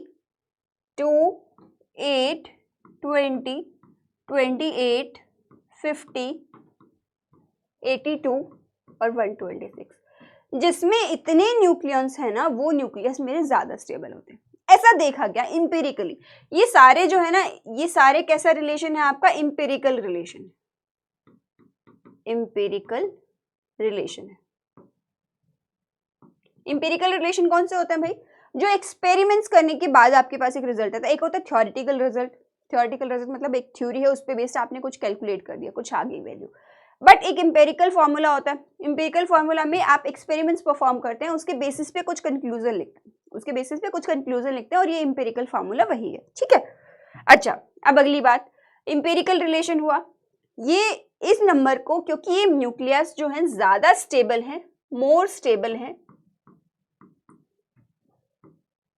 2, 8, 20, 28, 50, 82 और 126, जिसमें इतने न्यूक्लियॉन्स है ना, वो न्यूक्लियस मेरे ज्यादा स्टेबल होते हैं। ऐसा देखा गया इंपेरिकली। ये सारे जो है ना, ये सारे कैसा रिलेशन है आपका? इंपेरिकल रिलेशन है। इंपेरिकल रिलेशन कौन से होते हैं भाई? जो एक्सपेरिमेंट्स करने के बाद आपके पास एक रिजल्ट आता है। एक होता है थ्योरेटिकल रिजल्ट मतलब एक थ्योरी है, उस पे बेस्ड आपने कुछ कैलकुलेट कर दिया, कुछ आ गई वैल्यू। बट एक इंपेरिकल फॉर्मूला होता है। इंपेरिकल फॉर्मूला में आप एक्सपेरिमेंट्स परफॉर्म करते हैं, उसके बेसिस पे कुछ कंक्लूजन लिखते हैं और ये इंपेरिकल फॉर्मूला वही है, ठीक है। अच्छा, अब अगली बात, इंपेरिकल रिलेशन हुआ ये इस नंबर को, क्योंकि ये न्यूक्लियस जो है ज्यादा स्टेबल है, मोर स्टेबल है,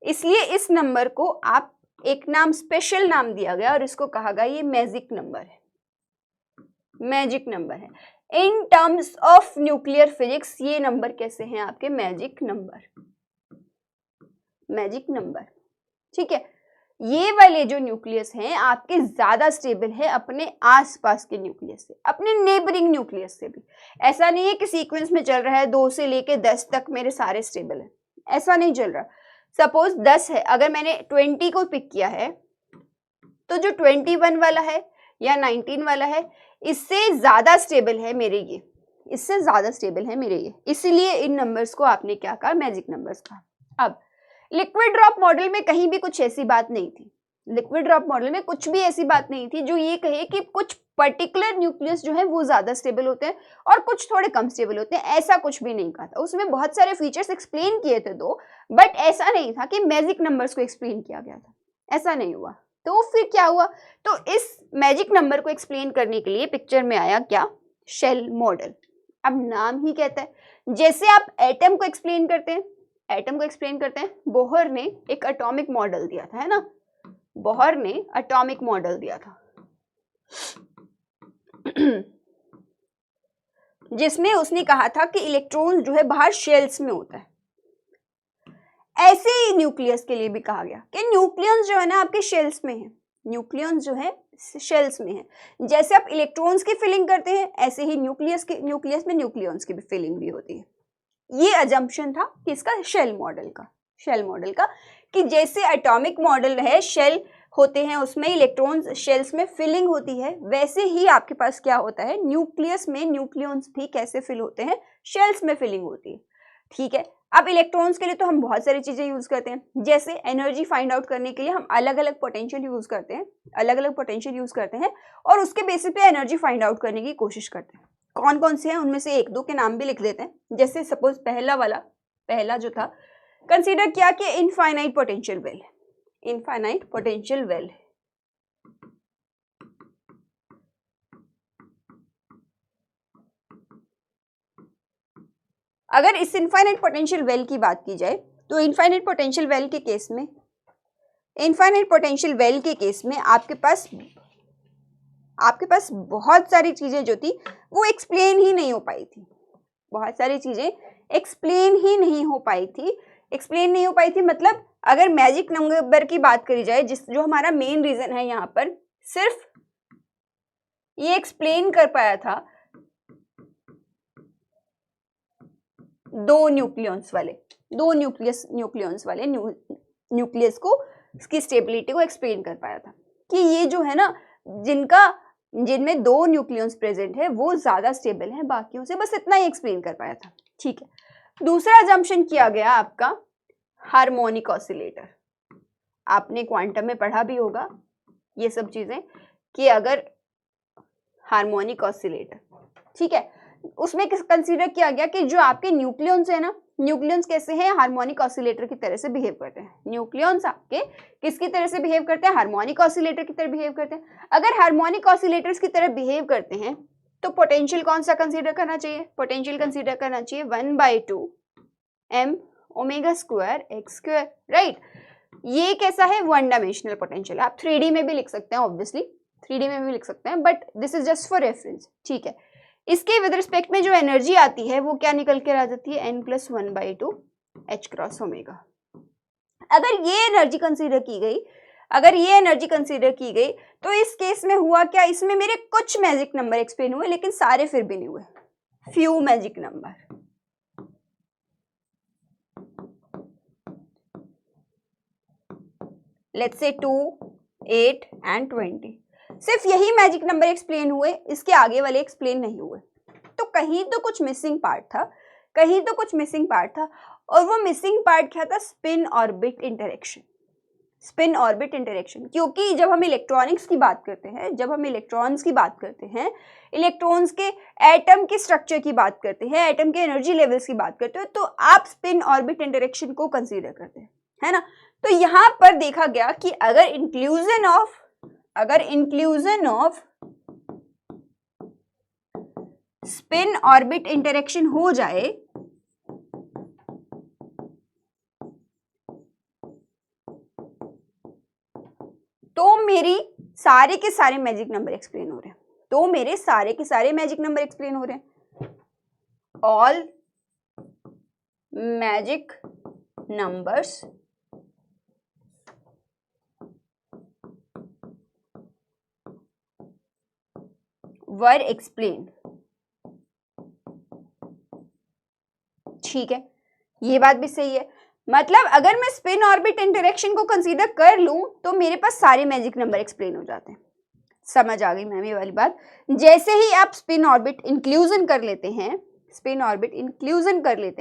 इसलिए इस नंबर को आप एक नाम, स्पेशल नाम दिया गया और इसको कहा गया ये मैजिक नंबर है। In terms of nuclear physics ये नंबर कैसे हैं आपके? मैजिक नंबर, ठीक है। ये वाले जो न्यूक्लियस हैं आपके ज्यादा स्टेबल है अपने आसपास के न्यूक्लियस से, अपने नेबरिंग न्यूक्लियस से भी। ऐसा नहीं है कि सीक्वेंस में चल रहा है 2 से लेके 10 तक मेरे सारे स्टेबल है, ऐसा नहीं चल रहा। सपोज 10 है, अगर मैंने 20 को पिक किया है तो जो 21 वाला है या 19 वाला है, इससे ज्यादा स्टेबल है मेरे ये, इसीलिए इन नंबर्स को आपने क्या कहा? मैजिक नंबर्स कहा। अब लिक्विड ड्रॉप मॉडल में कहीं भी कुछ ऐसी बात नहीं थी। जो ये कहे कि कुछ पर्टिकुलर न्यूक्लियस जो है वो ज्यादा स्टेबल होते हैं और कुछ थोड़े कम स्टेबल होते हैं, ऐसा कुछ भी नहीं कहा था। उसमें बहुत सारे फीचर्स एक्सप्लेन किए थे दो, बट ऐसा नहीं था कि मैजिक नंबर्स को एक्सप्लेन किया गया था, ऐसा नहीं हुआ। तो फिर क्या हुआ? तो इस मैजिक नंबर को एक्सप्लेन करने के लिए पिक्चर में आया क्या? Shell model. अब नाम ही कहता है, जैसे आप एटम को एक्सप्लेन करते हैं, बोहर ने एक एटॉमिक मॉडल दिया था, है ना, जिसमें उसने कहा था कि इलेक्ट्रॉन जो है बाहर शेल्स में होता है। ऐसे ही न्यूक्लियस के लिए भी कहा गया कि न्यूक्लियस जो है ना आपके शेल्स में है, जैसे आप इलेक्ट्रॉन्स की फिलिंग करते हैं, ऐसे ही न्यूक्लियस में न्यूक्लियॉन्स की भी फिलिंग भी होती है। ये अजम्पशन था किसका? शेल मॉडल का, कि जैसे एटॉमिक मॉडल है, शेल होते हैं, उसमें इलेक्ट्रॉन्स शेल्स में फिलिंग होती है, वैसे ही आपके पास क्या होता है? न्यूक्लियस में न्यूक्लियॉन्स भी कैसे फिल होते हैं? शेल्स में फिलिंग होती है, ठीक है। अब इलेक्ट्रॉन्स के लिए तो हम बहुत सारी चीजें यूज करते हैं, जैसे एनर्जी फाइंड आउट करने के लिए हम अलग अलग पोटेंशियल यूज करते हैं और उसके बेसिस पे एनर्जी फाइंड आउट करने की कोशिश करते हैं। कौन कौन से हैं उनमें से एक दो के नाम भी लिख देते हैं। जैसे सपोज पहला जो था, कंसीडर किया कि इनफाइनाइट पोटेंशियल वेल, अगर इस इनफाइनाइट पोटेंशियल वेल की बात की जाए तो इनफाइनाइट पोटेंशियल वेल के केस में, इनफाइनाइट पोटेंशियल वेल के केस में आपके पास बहुत सारी चीजें जो थी वो एक्सप्लेन ही नहीं हो पाई थी, बहुत सारी चीजें एक्सप्लेन ही नहीं हो पाई थी। एक्सप्लेन नहीं हो पाई थी मतलब अगर मैजिक नंबर की बात करी जाए, जो हमारा मेन रीजन है यहाँ पर, सिर्फ ये एक्सप्लेन कर पाया था दो न्यूक्लियस वाले न्यूक्लियस को, इसकी स्टेबिलिटी को एक्सप्लेन कर पाया था कि ये जो है ना, जिनमें दो न्यूक्लियस प्रेजेंट है वो ज्यादा स्टेबल है बाकियों से, बस इतना ही एक्सप्लेन कर पाया था। ठीक है, दूसरा अजम्पशन किया गया आपका हार्मोनिक ऑसिलेटर। आपने क्वांटम में पढ़ा भी होगा ये सब चीजें कि अगर हार्मोनिक ऑसिलेटर, ठीक है, उसमें कंसीडर किया गया कि जो आपके न्यूक्लियंस है ना, न्यूक्लियंस कैसे हैं, हार्मोनिक ऑसिलेटर की तरह से बिहेव करते हैं। न्यूक्लियंस आपके किसकी तरह से बिहेव करते हैं, हार्मोनिक ऑसिलेटर की तरह बिहेव करते हैं। अगर हार्मोनिक ऑसिलेटर्स की तरह बिहेव करते हैं तो पोटेंशियल कौन सा कंसीडर करना चाहिए, पोटेंशियल कंसीडर करना चाहिए 1/2 m omega square x square, right. ये कैसा है, वन डायमेंशनल पोटेंशियल। आप 3D में भी लिख सकते हैं, ऑब्वियसली 3D में भी लिख सकते हैं, but this is just for reference, ठीक है। इसके विद रिस्पेक्ट में जो एनर्जी आती है वो क्या निकल के आ जाती है, n+1/2 h क्रॉस ओमेगा। अगर ये एनर्जी कंसीडर की गई, तो इस केस में हुआ क्या, इसमें मेरे कुछ मैजिक नंबर एक्सप्लेन हुए लेकिन सारे फिर भी नहीं हुए, few magic number. Let's say 2, 8 and 20, सिर्फ यही मैजिक नंबर एक्सप्लेन हुए, इसके आगे वाले एक्सप्लेन नहीं हुए। तो कहीं तो कुछ मिसिंग पार्ट था, और वो मिसिंग पार्ट क्या था, स्पिन ऑर्बिट इंटरेक्शन। क्योंकि जब हम इलेक्ट्रॉनिक्स की बात करते हैं, इलेक्ट्रॉन्स के एटम के स्ट्रक्चर की बात करते हैं, एटम के एनर्जी लेवल्स की बात करते हैं, तो आप स्पिन ऑर्बिट इंटरेक्शन को कंसीडर करते हैं, है ना। तो यहां पर देखा गया कि अगर inclusion off spin orbit interaction हो जाए तो मेरी सारे के सारे मैजिक नंबर एक्सप्लेन हो रहे हैं, all magic numbers were explain. ठीक है, ये बात भी सही है। मतलब अगर मैं स्पिन ऑर्बिट इंटरेक्शन को कंसीडर कर लूं तो मेरे पास सारे मैजिक नंबर एक्सप्लेन हो जाते हैं। समझ आ गई मैम ये वाली बात। जैसे ही आप स्पिन ऑर्बिट इंक्लूजन कर लेते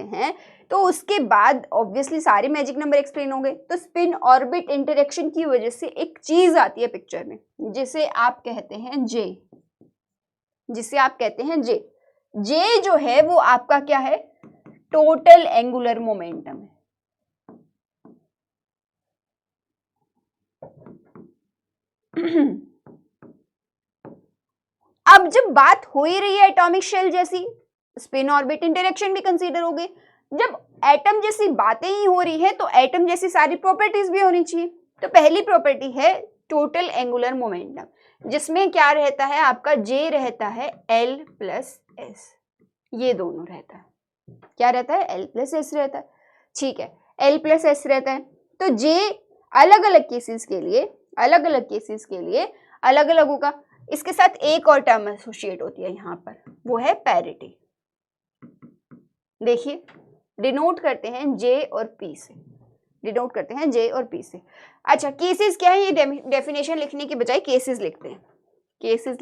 हैं तो उसके बाद ऑब्वियसली सारे मैजिक नंबर एक्सप्लेन होंगे। तो स्पिन ऑर्बिट इंटरेक्शन की वजह से एक चीज आती है पिक्चर में, जिसे आप कहते हैं जे। जे जो है वो आपका क्या है, टोटल एंगुलर मोमेंटम है। अब जब बात हो ही रही है एटॉमिक शेल जैसी, स्पिन ऑर्बिट इंटरेक्शन भी कंसीडर हो गई। जब एटम जैसी बातें ही हो रही है तो एटम जैसी सारी प्रॉपर्टीज भी होनी चाहिए। तो पहली प्रॉपर्टी है टोटल एंगुलर मोमेंटम, जिसमें क्या रहता है आपका, जे रहता है L+S, ये दोनों रहता है। क्या रहता है, L+S रहता है। ठीक है, L+S रहता है। तो जे अलग अलग केसेस के लिए अलग अलग होगा। इसके साथ एक और टर्म एसोसिएट होती है यहाँ पर, वो है पैरिटी। देखिए, डिनोट करते हैं जे और पी से। अच्छा, केसेस क्या है, ये डेफिनेशन लिखने के बजाय केसेस लिखते हैं। केसेस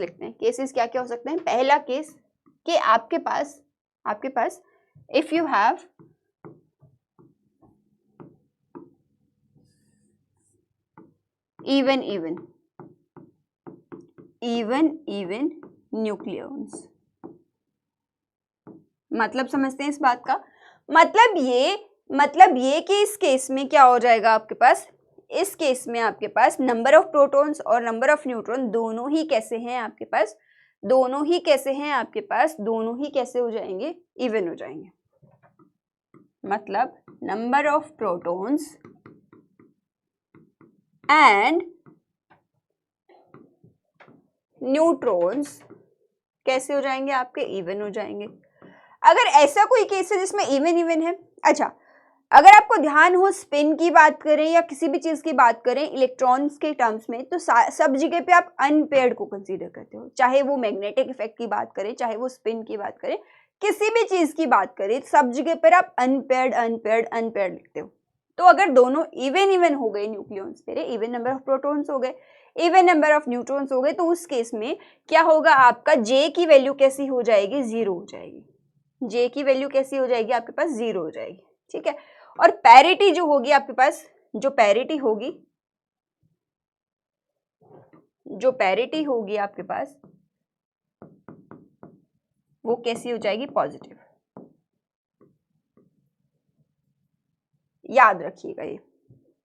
क्या क्या हो सकते हैं। पहला केस कि आपके पास if you have even nucleons. मतलब समझते हैं इस बात का, मतलब ये कि इस केस में क्या हो जाएगा आपके पास, इस केस में आपके पास नंबर ऑफ प्रोटॉन्स और नंबर ऑफ न्यूट्रॉन दोनों ही कैसे हो जाएंगे, इवन हो जाएंगे। मतलब number of protons and neutrons कैसे हो जाएंगे आपके, इवन हो जाएंगे। अगर ऐसा कोई केस है जिसमें इवन है, अच्छा अगर आपको ध्यान हो स्पिन की बात करें या किसी भी चीज की बात करें इलेक्ट्रॉन्स के टर्म्स में, तो सब जगह पे आप अनपेयर्ड को कंसीडर करते हो, चाहे वो मैग्नेटिक इफेक्ट की बात करें, चाहे वो स्पिन की बात करें, किसी भी चीज की बात करें, सब जगह पर आप अनपेयर्ड लिखते हो। तो अगर दोनों इवन हो गए, न्यूक्लियॉन्स मेरे इवन नंबर ऑफ प्रोटॉन्स हो गए, इवन नंबर ऑफ न्यूट्रॉन्स हो गए, तो उस केस में क्या होगा, आपका जे की वैल्यू कैसी हो जाएगी, 0 हो जाएगी। जे की वैल्यू कैसी हो जाएगी आपके पास, 0 हो जाएगी, ठीक है। और पैरिटी जो होगी आपके पास, जो पैरिटी होगी आपके पास, वो कैसी हो जाएगी, पॉजिटिव। याद रखिएगा ये,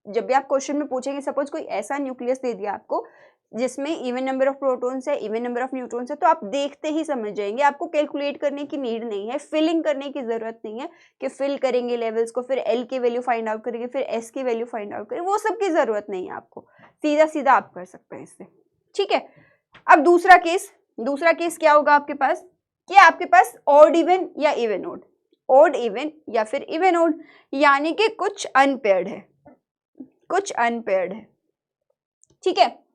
जब भी आप क्वेश्चन में पूछेंगे, सपोज कोई ऐसा न्यूक्लियस दे दिया आपको जिसमें इवन नंबर ऑफ प्रोटॉन्स है, इवन नंबर ऑफ न्यूट्रॉन्स है, तो आप देखते ही समझ जाएंगे, आपको कैलकुलेट करने की नीड नहीं है, फिलिंग करने की जरूरत नहीं है कि फिल करेंगे लेवल्स को, फिर एल की वैल्यू फाइंड आउट करेंगे, फिर एस की वैल्यू फाइंड आउट करेंगे, वो सब की जरूरत नहीं है आपको, सीधा सीधा आप कर सकते हैं इससे, ठीक है। अब दूसरा केस क्या होगा आपके पास, कि आपके पास ऑड इवन या इवन ऑड, ऑड इवन या फिर इवन ऑड, यानी कि कुछ अनपेयर्ड है, ठीक है।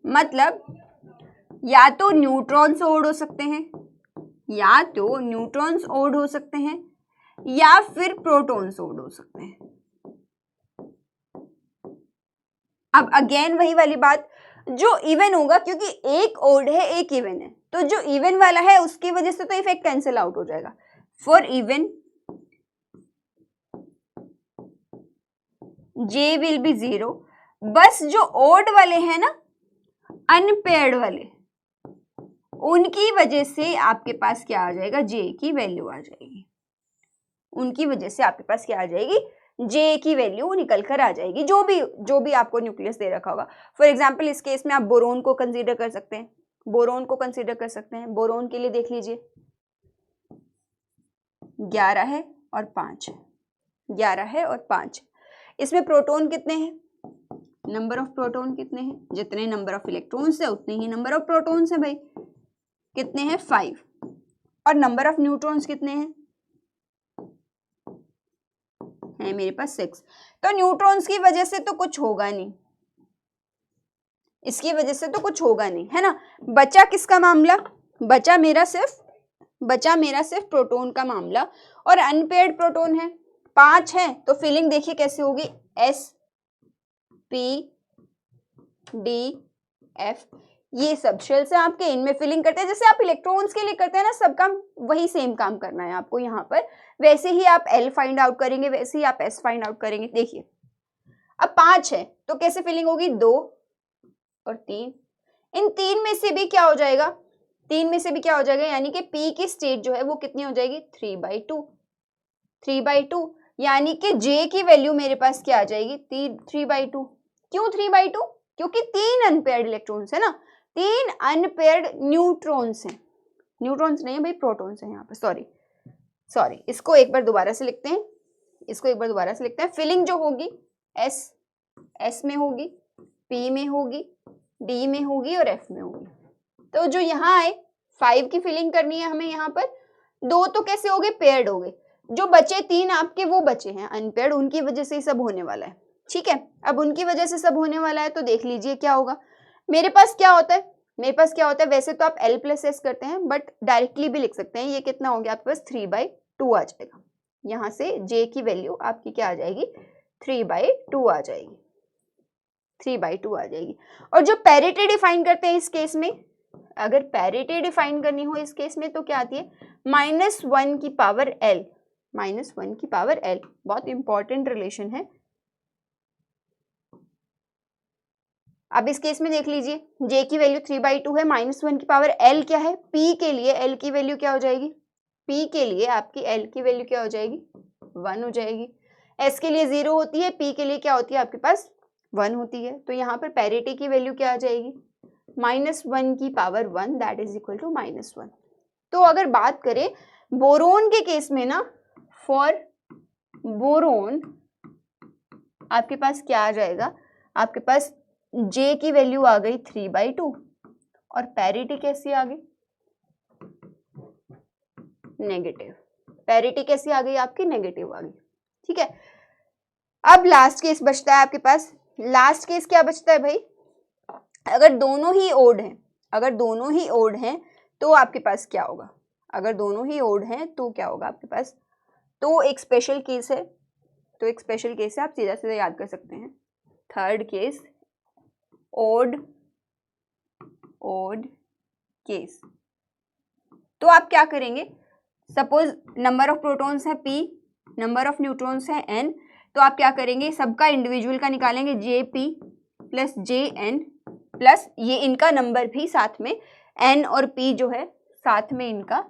मतलब या तो न्यूट्रॉन्स ओड हो सकते हैं, या फिर प्रोटॉन्स ओड हो सकते हैं। अब अगेन वही वाली बात, जो इवन होगा, क्योंकि एक ओड है एक इवन है, तो जो इवन वाला है उसकी वजह से तो इफेक्ट कैंसिल आउट हो जाएगा। For even J will be 0, बस जो ओड वाले हैं ना, अनपेयर्ड वाले, उनकी वजह से आपके पास क्या आ जाएगा, जे की वैल्यू आ जाएगी, उनकी वजह से आपके पास क्या आ जाएगी, जे की वैल्यू निकल कर आ जाएगी, जो भी आपको न्यूक्लियस दे रखा होगा। फॉर एग्जांपल इस केस में आप बोरोन को कंसीडर कर सकते हैं, बोरोन के लिए देख लीजिए 11 है और 5 इसमें प्रोटॉन कितने हैं, नंबर ऑफ प्रोटॉन कितने हैं, जितने नंबर ऑफ इलेक्ट्रॉन्स है उतने ही नंबर ऑफ प्रोटॉन्स है भाई, कितने हैं 5, और नंबर ऑफ न्यूट्रॉन्स कितने हैं, है मेरे पास 6। तो न्यूट्रॉन्स की वजह से तो कुछ होगा नहीं, इसकी वजह से तो कुछ होगा नहीं, है ना। बचा किसका मामला, बचा मेरा सिर्फ प्रोटॉन का मामला, और अनपेयर्ड प्रोटॉन है 5 है, तो फिलिंग देखिए कैसे होगी, S P D F, ये सब शेल से आपके इनमें फिलिंग करते हैं, जैसे आप इलेक्ट्रॉन्स के लिए करते हैं ना, सब काम वही सेम काम करना है आपको यहाँ पर, वैसे ही आप L फाइंड आउट करेंगे, वैसे ही आप S फाइंड आउट करेंगे। देखिए अब 5 है तो कैसे फिलिंग होगी, 2 और 3, इन 3 में से भी क्या हो जाएगा, यानी कि P की स्टेट जो है वो कितनी हो जाएगी, 3/2, यानी कि J की वैल्यू मेरे पास क्या आ जाएगी, 3/2। क्यों 3/2, क्योंकि 3 अनपेयर्ड इलेक्ट्रॉन्स है ना, 3 अनपेयर्ड न्यूट्रॉन्स हैं, न्यूट्रॉन्स नहीं है भाई, प्रोटॉन्स हैं यहाँ पर, सॉरी, इसको एक बार दोबारा से लिखते हैं, फिलिंग जो होगी S में होगी, P में होगी, D में होगी और F में होगी। तो जो यहाँ आए 5 की फिलिंग करनी है हमें, यहाँ पर 2 तो कैसे हो गए, पेयर्ड हो गए, जो बचे 3 आपके वो बचे हैं अनपेयर्ड, उनकी वजह से सब होने वाला है, ठीक है। अब उनकी वजह से सब होने वाला है तो देख लीजिए क्या होगा, मेरे पास क्या होता है, वैसे तो आप L+S करते हैं, बट डायरेक्टली भी लिख सकते हैं, ये कितना हो गया आपके पास 3/2 आ जाएगा, यहाँ से J की वैल्यू आपकी क्या आ जाएगी, 3/2 आ जाएगी। और जो पैरिटी डिफाइन करते हैं इस केस में, अगर पैरिटी डिफाइन करनी हो इस केस में तो क्या आती है, -1 की पावर L, बहुत इंपॉर्टेंट रिलेशन है। अब इस केस में देख लीजिए, J की वैल्यू 3/2 है, -1 की पावर L क्या है, P के लिए L की वैल्यू क्या हो जाएगी, P के लिए आपकी L की वैल्यू क्या हो जाएगी, 1 हो जाएगी। S के लिए 0 होती है, P के लिए क्या होती है आपके पास 1 होती है, तो यहाँ पर पैरिटी की वैल्यू क्या आ जाएगी, -1 की power 1 that is equal to -1। तो अगर बात करें बोरोन के केस में ना, फॉर बोरोन आपके पास क्या आ जाएगा, आपके पास J की वैल्यू आ गई 3/2 और पैरिटी कैसी आ गई, नेगेटिव। पैरिटी कैसी आ गई आपकी, नेगेटिव आ गई। ठीक है, अब लास्ट केस बचता है आपके पास। लास्ट केस क्या बचता है भाई, अगर दोनों ही ओड हैं, अगर दोनों ही ओड हैं तो आपके पास क्या होगा, अगर दोनों ही ओड हैं तो क्या होगा आपके पास, तो एक स्पेशल केस है, तो एक स्पेशल केस है, आप सीधा सीधा याद कर सकते हैं। Third case, odd odd case. तो आप क्या करेंगे, सपोज नंबर ऑफ प्रोटॉन्स है p, नंबर ऑफ न्यूट्रॉन्स है n, तो आप क्या करेंगे, सबका इंडिविजुअल का निकालेंगे, Jp प्लस Jn प्लस ये इनका नंबर भी साथ में, n और p जो है साथ में इनका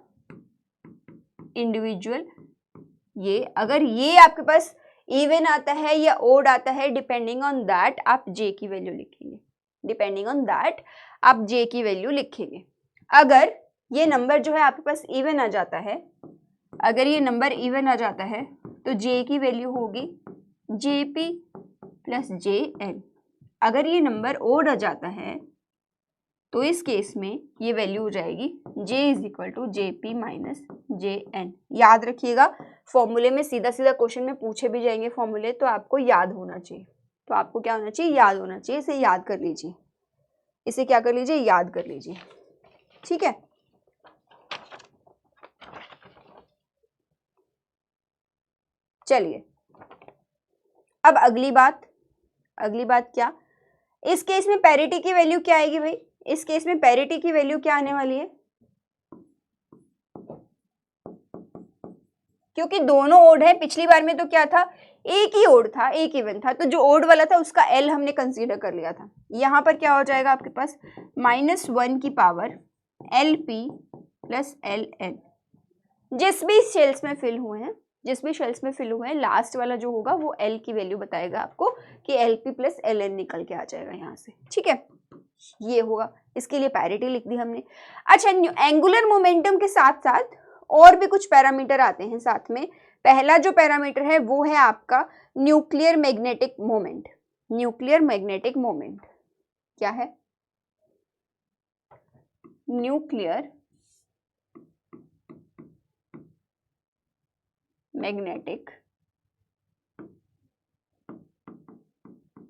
इंडिविजुअल। ये अगर ये आपके पास इवन आता है या ओड आता है, डिपेंडिंग ऑन दैट आप J की वैल्यू लिखेंगे, डिपेंडिंग ऑन दैट आप J की वैल्यू लिखेंगे। अगर ये नंबर जो है आपके पास इवन आ जाता है, अगर ये नंबर इवन आ जाता है तो J की वैल्यू होगी Jp प्लस Jn। अगर ये नंबर ओड आ जाता है तो इस केस में ये वैल्यू हो जाएगी J is equal to Jp minus Jn। याद रखिएगा, फॉर्मूले में सीधा सीधा क्वेश्चन में पूछे भी जाएंगे फॉर्मूले, तो आपको याद होना चाहिए, तो आपको क्या होना चाहिए, याद होना चाहिए। इसे याद कर लीजिए, इसे क्या कर लीजिए, याद कर लीजिए। ठीक है, चलिए अब अगली बात क्या, इस केस में पैरिटी की वैल्यू क्या आएगी भाई, इस केस में पैरिटी की वैल्यू क्या आने वाली है, क्योंकि दोनों ओड है। पिछली बार में तो क्या था, एक ही ओड था, एक इवन था, तो जो ओड वाला था उसका L हमने कंसीडर कर लिया था। यहाँ पर क्या हो जाएगा आपके पास, -1 की पावर Lp प्लस Ln। जिस भी शेल्स में फिल हुए हैं, जिस भी शेल्स में फिल हुए हैं, लास्ट वाला जो होगा वो L की वैल्यू बताएगा आपको कि Lp प्लस Ln निकल के आ जाएगा यहाँ से। ठीक है, ये होगा, इसके लिए पैरिटी लिख दी हमने। अच्छा, एंगुलर मोमेंटम के साथ साथ और भी कुछ पैरामीटर आते हैं साथ में। पहला जो पैरामीटर है वो है आपका nuclear magnetic moment. Nuclear magnetic moment क्या है, न्यूक्लियर मैग्नेटिक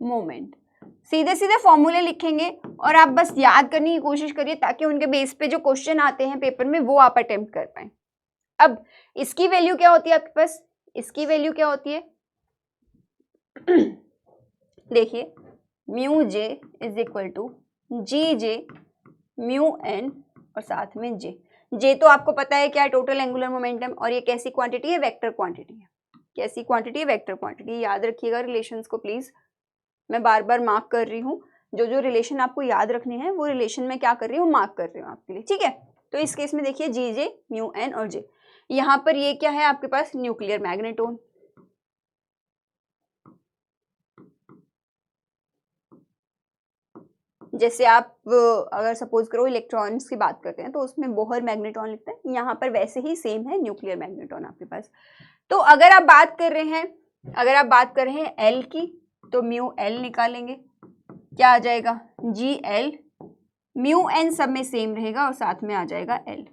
मोमेंट। सीधे सीधे फॉर्मूले लिखेंगे और आप बस याद करने की कोशिश करिए ताकि उनके बेस पे जो क्वेश्चन आते हैं पेपर में वो आप अटेम्प्ट कर पाए। अब इसकी वैल्यू क्या होती है आपके पास, इसकी वैल्यू क्या होती है, देखिए mu J is equal to G J mu N और साथ में जे। जे तो आपको पता है क्या है, टोटल एंगुलर मोमेंटम, और ये कैसी क्वांटिटी है, वेक्टर क्वांटिटी है। कैसी क्वांटिटी है, वेक्टर क्वांटिटी। याद रखिएगा रिलेशंस को प्लीज, मैं बार बार मार्क कर रही हूँ, जो जो रिलेशन आपको याद रखने हैं वो रिलेशन में क्या कर रही हूँ, मार्क कर रही हूँ आपके लिए। ठीक है, तो इस केस में देखिए जी जे म्यू एन और जे, यहाँ पर ये क्या है आपके पास, न्यूक्लियर मैग्नेटोन। जैसे आप अगर सपोज करो इलेक्ट्रॉन्स की बात करते हैं तो उसमें बोहर मैग्नेटॉन लिखते हैं, यहाँ पर वैसे ही सेम है न्यूक्लियर मैग्नेटॉन आपके पास। तो अगर आप बात कर रहे हैं, अगर आप बात कर रहे हैं एल की, तो म्यू एल निकालेंगे, क्या आ जाएगा, जी एल, म्यू एन सब में सेम रहेगा और साथ में आ जाएगा एल।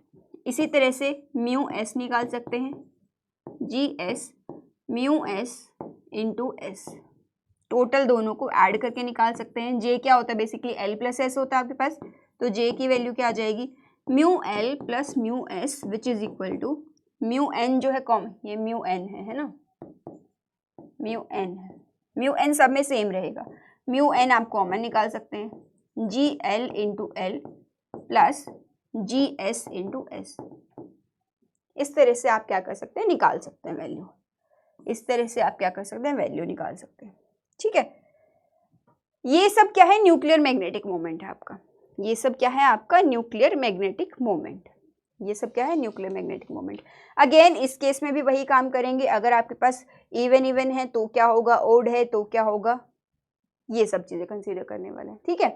इसी तरह से म्यू एस निकाल सकते हैं, G S mu S into S, total दोनों को ऐड करके निकाल सकते हैं। जे क्या होता है, बेसिकली एल प्लस एस होता है आपके पास, तो जे की वैल्यू क्या आ जाएगी, mu L plus mu S which is equal to mu N जो है कॉमन, ये म्यू एन है ना, म्यू एन है, म्यू एन सब में सेम रहेगा, म्यू एन आप कॉमन निकाल सकते हैं, G L into L plus G S into S. इस तरह से आप क्या कर सकते हैं, निकाल सकते हैं वैल्यू, इस तरह से आप क्या कर सकते हैं, वैल्यू निकाल सकते हैं। ठीक है, ये सब क्या है, न्यूक्लियर मैग्नेटिक मोमेंट है आपका, ये सब क्या है आपका, न्यूक्लियर मैग्नेटिक मोमेंट, ये सब क्या है, न्यूक्लियर मैग्नेटिक मोमेंट। अगेन इस केस में भी वही काम करेंगे, अगर आपके पास इवन है तो क्या होगा, ओड है तो क्या होगा, ये सब चीजें कंसीडर करने वाले हैं। ठीक है,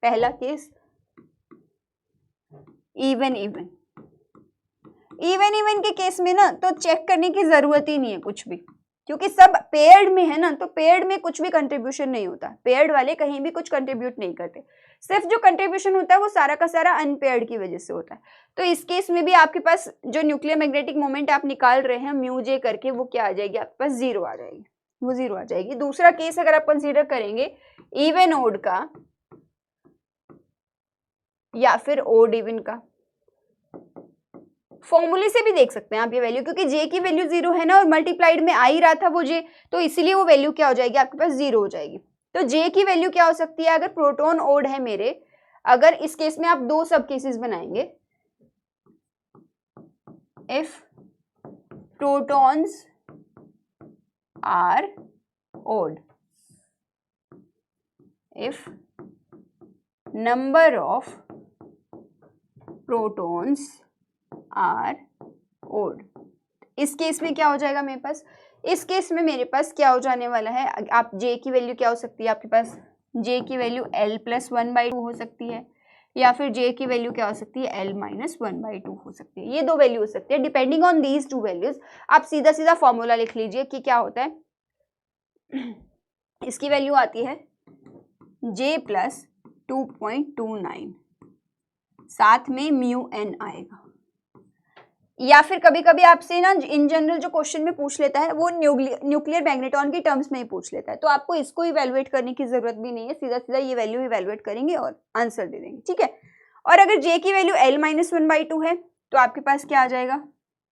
पहला case even even. Even even के केस में ना तो चेक करने की जरूरत ही नहीं है कुछ भी, क्योंकि सब पेयर्ड में है ना, तो पेयर्ड में कुछ भी कंट्रीब्यूशन नहीं होता, पेयर्ड वाले कहीं भी कुछ कंट्रीब्यूट नहीं करते, सिर्फ जो कंट्रीब्यूशन होता है वो सारा का सारा अनपेयर्ड की वजह से होता है। तो इस केस में भी आपके पास जो न्यूक्लियर मैग्नेटिक मोमेंट आप निकाल रहे हैं म्यू जे करके, वो क्या आ जाएगी आपके पास, जीरो आ जाएगी, वो जीरो आ जाएगी। दूसरा केस अगर आप कंसीडर करेंगे इवन ओड का या फिर ओड इवन का, फॉर्मूले से भी देख सकते हैं आप ये वैल्यू, क्योंकि जे की वैल्यू जीरो है ना और मल्टीप्लाइड में आ ही रहा था वो जे, तो इसीलिए वो वैल्यू क्या हो जाएगी आपके पास, जीरो हो जाएगी। तो जे की वैल्यू क्या हो सकती है, अगर प्रोटॉन ओड है मेरे, अगर इस केस में आप दो सब केसेस बनाएंगे, if protons are odd, if number of protons are odd, इस केस में क्या हो जाएगा मेरे पास, इस केस में मेरे पास क्या हो जाने वाला है, आप जे की वैल्यू क्या हो सकती है आपके पास, जे की वैल्यू l+1/2 हो सकती है, या फिर जे की वैल्यू क्या हो सकती है, l-1/2 हो सकती है। ये दो वैल्यू हो सकती है, depending on these two values. आप सीधा सीधा फॉर्मूला लिख लीजिए कि क्या होता है, इसकी वैल्यू आती है j+2.29, साथ में म्यू एन आएगा। या फिर कभी कभी आपसे ना इन जनरल जो क्वेश्चन में पूछ लेता है वो न्यूक्लियर मैग्नेट्रॉन की टर्म्स में ही पूछ लेता है, तो आपको इसको इवैल्यूएट करने की जरूरत भी नहीं है, सीधा सीधा ये वैल्यू इवैल्यूएट करेंगे और आंसर दे देंगे। ठीक है, और अगर j की वैल्यू l-1/2 है तो आपके पास क्या आ जाएगा,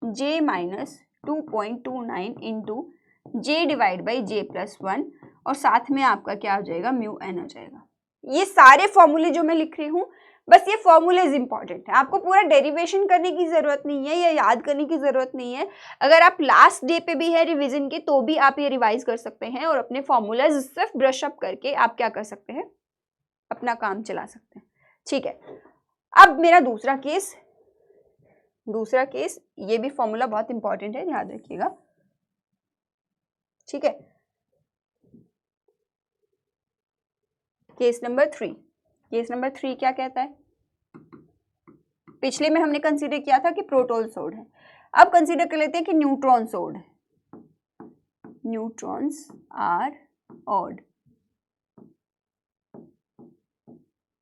j-2.29 इंटू j/j+1, और साथ में आपका क्या आ जाएगा, म्यू एन आ जाएगा। ये सारे फॉर्मूले जो मैं लिख रही हूँ, बस ये फॉर्मूलेज इंपॉर्टेंट है, आपको पूरा डेरिवेशन करने की जरूरत नहीं है या याद करने की जरूरत नहीं है। अगर आप लास्ट डे पे भी है रिवीजन के तो भी आप ये रिवाइज कर सकते हैं और अपने फॉर्मूलाज सिर्फ ब्रश अप करके आप क्या कर सकते हैं, अपना काम चला सकते हैं। ठीक है, अब मेरा दूसरा केस, ये भी फॉर्मूला बहुत इंपॉर्टेंट है, याद रखिएगा। ठीक है, केस नंबर 3। केस नंबर 3 क्या कहता है, पिछले में हमने कंसीडर किया था कि प्रोटॉन्स ओड है, अब कंसीडर कर लेते हैं कि न्यूट्रॉन्स ओड है, न्यूट्रॉन्स आर ओड।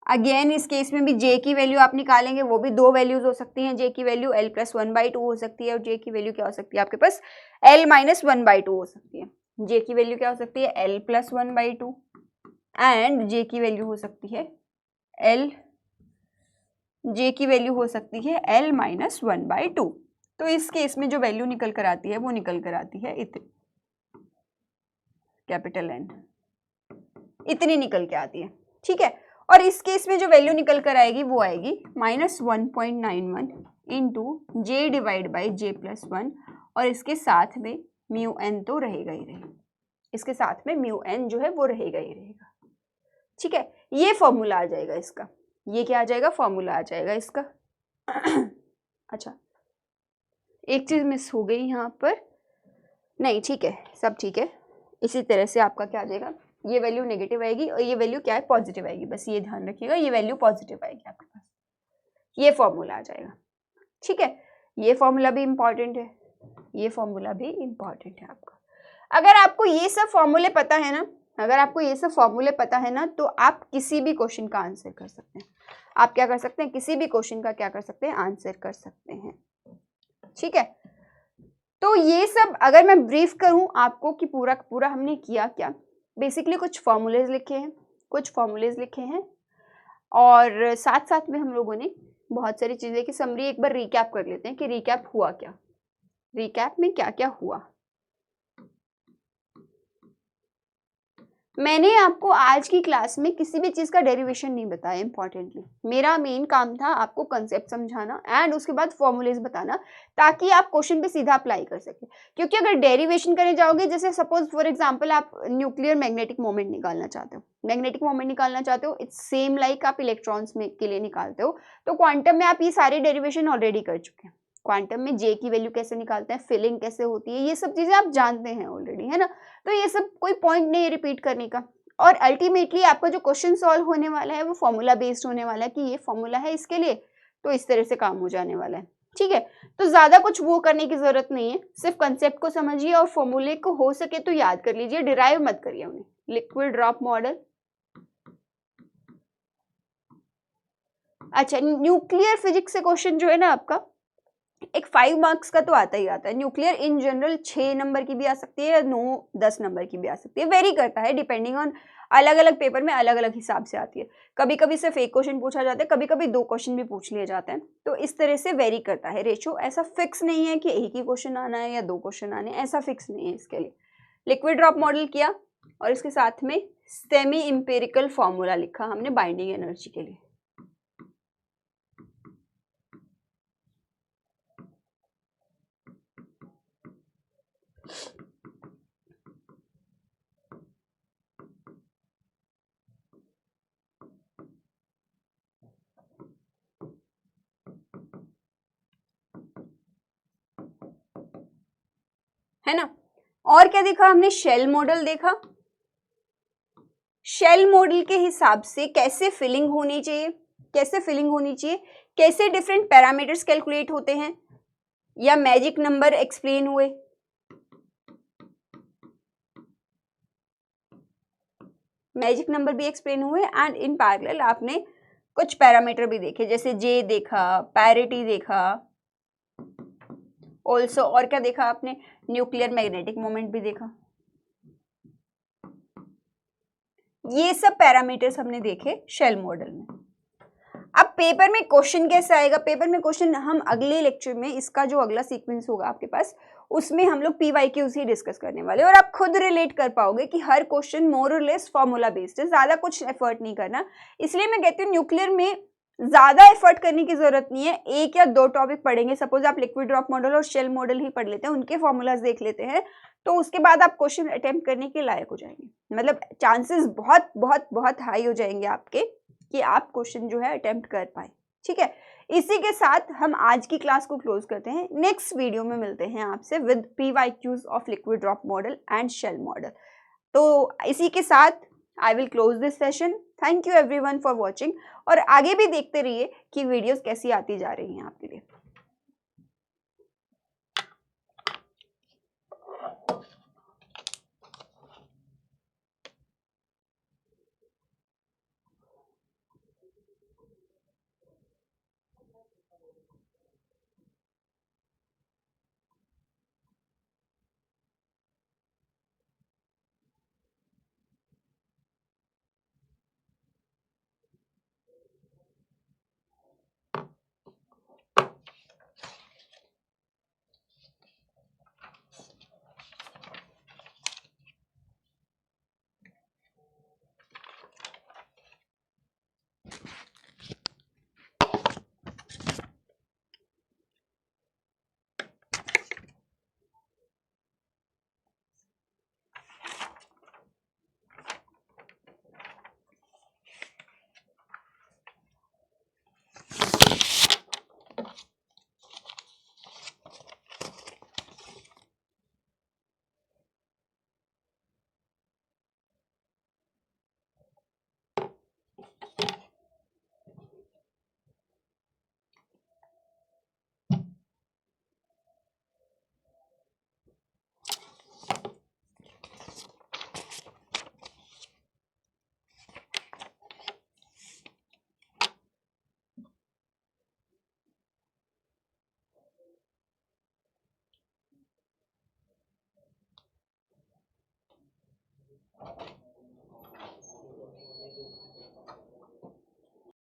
अगेन इस केस में भी जे की वैल्यू आप निकालेंगे, वो भी दो वैल्यूज हो सकती हैं, जे की वैल्यू l+1/2 हो सकती है और जे की वैल्यू क्या हो सकती है आपके पास, l-1/2 हो सकती है। जे की वैल्यू क्या हो सकती है, l+1/2 एंड जे की वैल्यू हो सकती है l-1/2। तो इस केस में जो वैल्यू निकल कर आती है वो निकल कर आती है इतनी, कैपिटल N, इतनी निकल के आती है। ठीक है, और इस केस में जो वैल्यू निकल कर आएगी वो आएगी -1.91 इंटू j/j+1, और इसके साथ में म्यू एन तो रहेगा ही रहेगा, इसके साथ में म्यू एन जो है वो रहेगा ही रहेगा। ठीक है, ये फॉर्मूला आ जाएगा इसका, ये क्या आ जाएगा, फॉर्मूला आ जाएगा इसका। अच्छा, एक चीज मिस हो गई यहाँ पर, नहीं ठीक है, सब ठीक है। इसी तरह से आपका क्या आ जाएगा, ये वैल्यू नेगेटिव आएगी और ये वैल्यू क्या है, पॉजिटिव आएगी, बस ये ध्यान रखिएगा, ये वैल्यू पॉजिटिव आएगी आपके पास, ये फॉर्मूला आ जाएगा। ठीक है, ये फॉर्मूला भी इंपॉर्टेंट है, ये फॉर्मूला भी इंपॉर्टेंट है आपका। अगर आपको ये सब फॉर्मूले पता है ना, अगर आपको ये सब फॉर्मूले पता है ना, तो आप किसी भी क्वेश्चन का आंसर कर सकते हैं। आप क्या कर सकते हैं, किसी भी क्वेश्चन का क्या कर सकते हैं, आंसर कर सकते हैं। ठीक है, तो ये सब अगर मैं ब्रीफ करूं आपको कि पूरा पूरा हमने किया क्या, बेसिकली कुछ फॉर्मूलेज लिखे हैं और साथ साथ में हम लोगों ने बहुत सारी चीजें की समरी एक बार रिकैप कर लेते हैं कि रिकैप हुआ क्या, रिकैप में क्या क्या हुआ। मैंने आपको आज की क्लास में किसी भी चीज का डेरिवेशन नहीं बताया, इंपॉर्टेंटली मेरा मेन काम था आपको कंसेप्ट समझाना एंड उसके बाद फॉर्मूलेज बताना, ताकि आप क्वेश्चन पे सीधा अप्लाई कर सके। क्योंकि अगर डेरिवेशन करने जाओगे, जैसे सपोज फॉर एग्जांपल आप न्यूक्लियर मैग्नेटिक मोमेंट निकालना चाहते हो, इट्स सेम लाइक आप इलेक्ट्रॉन्स में के लिए निकालते हो, तो क्वांटम में आप ये सारे डेरिवेशन ऑलरेडी कर चुके हैं। क्वांटम में जे की वैल्यू कैसे निकालते हैं, फिलिंग कैसे होती है, ये सब चीजें आप जानते हैं ऑलरेडी, है ना। तो ये सब कोई पॉइंट नहीं है रिपीट करने का, और अल्टीमेटली आपका जो क्वेश्चन सॉल्व होने वाला है वो फॉर्मूला बेस्ड होने वाला है कि ये फॉर्मूला है इसके लिए, तो इस तरह से काम हो जाने वाला है। ठीक है, तो ज्यादा कुछ वो करने की जरूरत नहीं है, सिर्फ कंसेप्ट को समझिए और फॉर्मूले को हो सके तो याद कर लीजिए, डिराइव मत करिए उन्हें। Liquid drop model. अच्छा, न्यूक्लियर फिजिक्स से क्वेश्चन जो है ना आपका एक 5 मार्क्स का तो आता ही आता है। न्यूक्लियर इन जनरल 6 नंबर की भी आ सकती है या 9-10 नंबर की भी आ सकती है, वेरी करता है डिपेंडिंग ऑन, अलग अलग पेपर में अलग अलग हिसाब से आती है। कभी कभी सिर्फ एक क्वेश्चन पूछा जाता है, कभी कभी 2 क्वेश्चन भी पूछ लिए जाते हैं, तो इस तरह से वेरी करता है रेशो। ऐसा फिक्स नहीं है कि एक ही क्वेश्चन आना है या 2 क्वेश्चन आने हैं, ऐसा फिक्स नहीं है इसके लिए। लिक्विड ड्रॉप मॉडल किया और इसके साथ में सेमी इंपेरिकल फॉर्मूला लिखा हमने बाइंडिंग एनर्जी के लिए। है ना, और क्या देखा हमने, शेल मॉडल देखा। शेल मॉडल के हिसाब से कैसे फिलिंग होनी चाहिए, कैसे फिलिंग होनी चाहिए, कैसे डिफरेंट पैरामीटर्स कैलकुलेट होते हैं, या मैजिक नंबर एक्सप्लेन हुए, मैजिक नंबर भी एक्सप्लेन हुए, एंड इन पैरेलल आपने कुछ पैरामीटर भी देखे, जैसे जे देखा, पैरिटी देखा, ऑल्सो और क्या देखा आपने, न्यूक्लियर मैग्नेटिक मोमेंट भी देखा। ये सब पैरामीटर्स हमने देखे शेल मॉडल में। अब पेपर में क्वेश्चन कैसे आएगा, पेपर में क्वेश्चन हम अगले लेक्चर में, इसका जो अगला सीक्वेंस होगा आपके पास, उसमें हम लोग PYQs ही डिस्कस करने वाले, और आप खुद रिलेट कर पाओगे कि हर क्वेश्चन मोर और लेस फॉर्मूला बेस्ड है, ज्यादा कुछ एफर्ट नहीं करना। इसलिए मैं कहती हूँ न्यूक्लियर में ज्यादा एफर्ट करने की जरूरत नहीं है, 1 या 2 टॉपिक पढ़ेंगे, सपोज आप लिक्विड ड्रॉप मॉडल और शेल मॉडल ही पढ़ लेते हैं, उनके फॉर्मूलाज देख लेते हैं, तो उसके बाद आप क्वेश्चन अटेम्प्ट करने के लायक हो जाएंगे। मतलब चांसेस बहुत बहुत बहुत हाई हो जाएंगे आपके कि आप क्वेश्चन जो है अटेम्प्ट कर पाए। ठीक है, इसी के साथ हम आज की क्लास को क्लोज करते हैं। नेक्स्ट वीडियो में मिलते हैं आपसे with PYQs of liquid drop model and shell model. तो इसी के साथ I will close this session. Thank you everyone for watching, और आगे भी देखते रहिए कि वीडियोस कैसी आती जा रही हैं आपके लिए।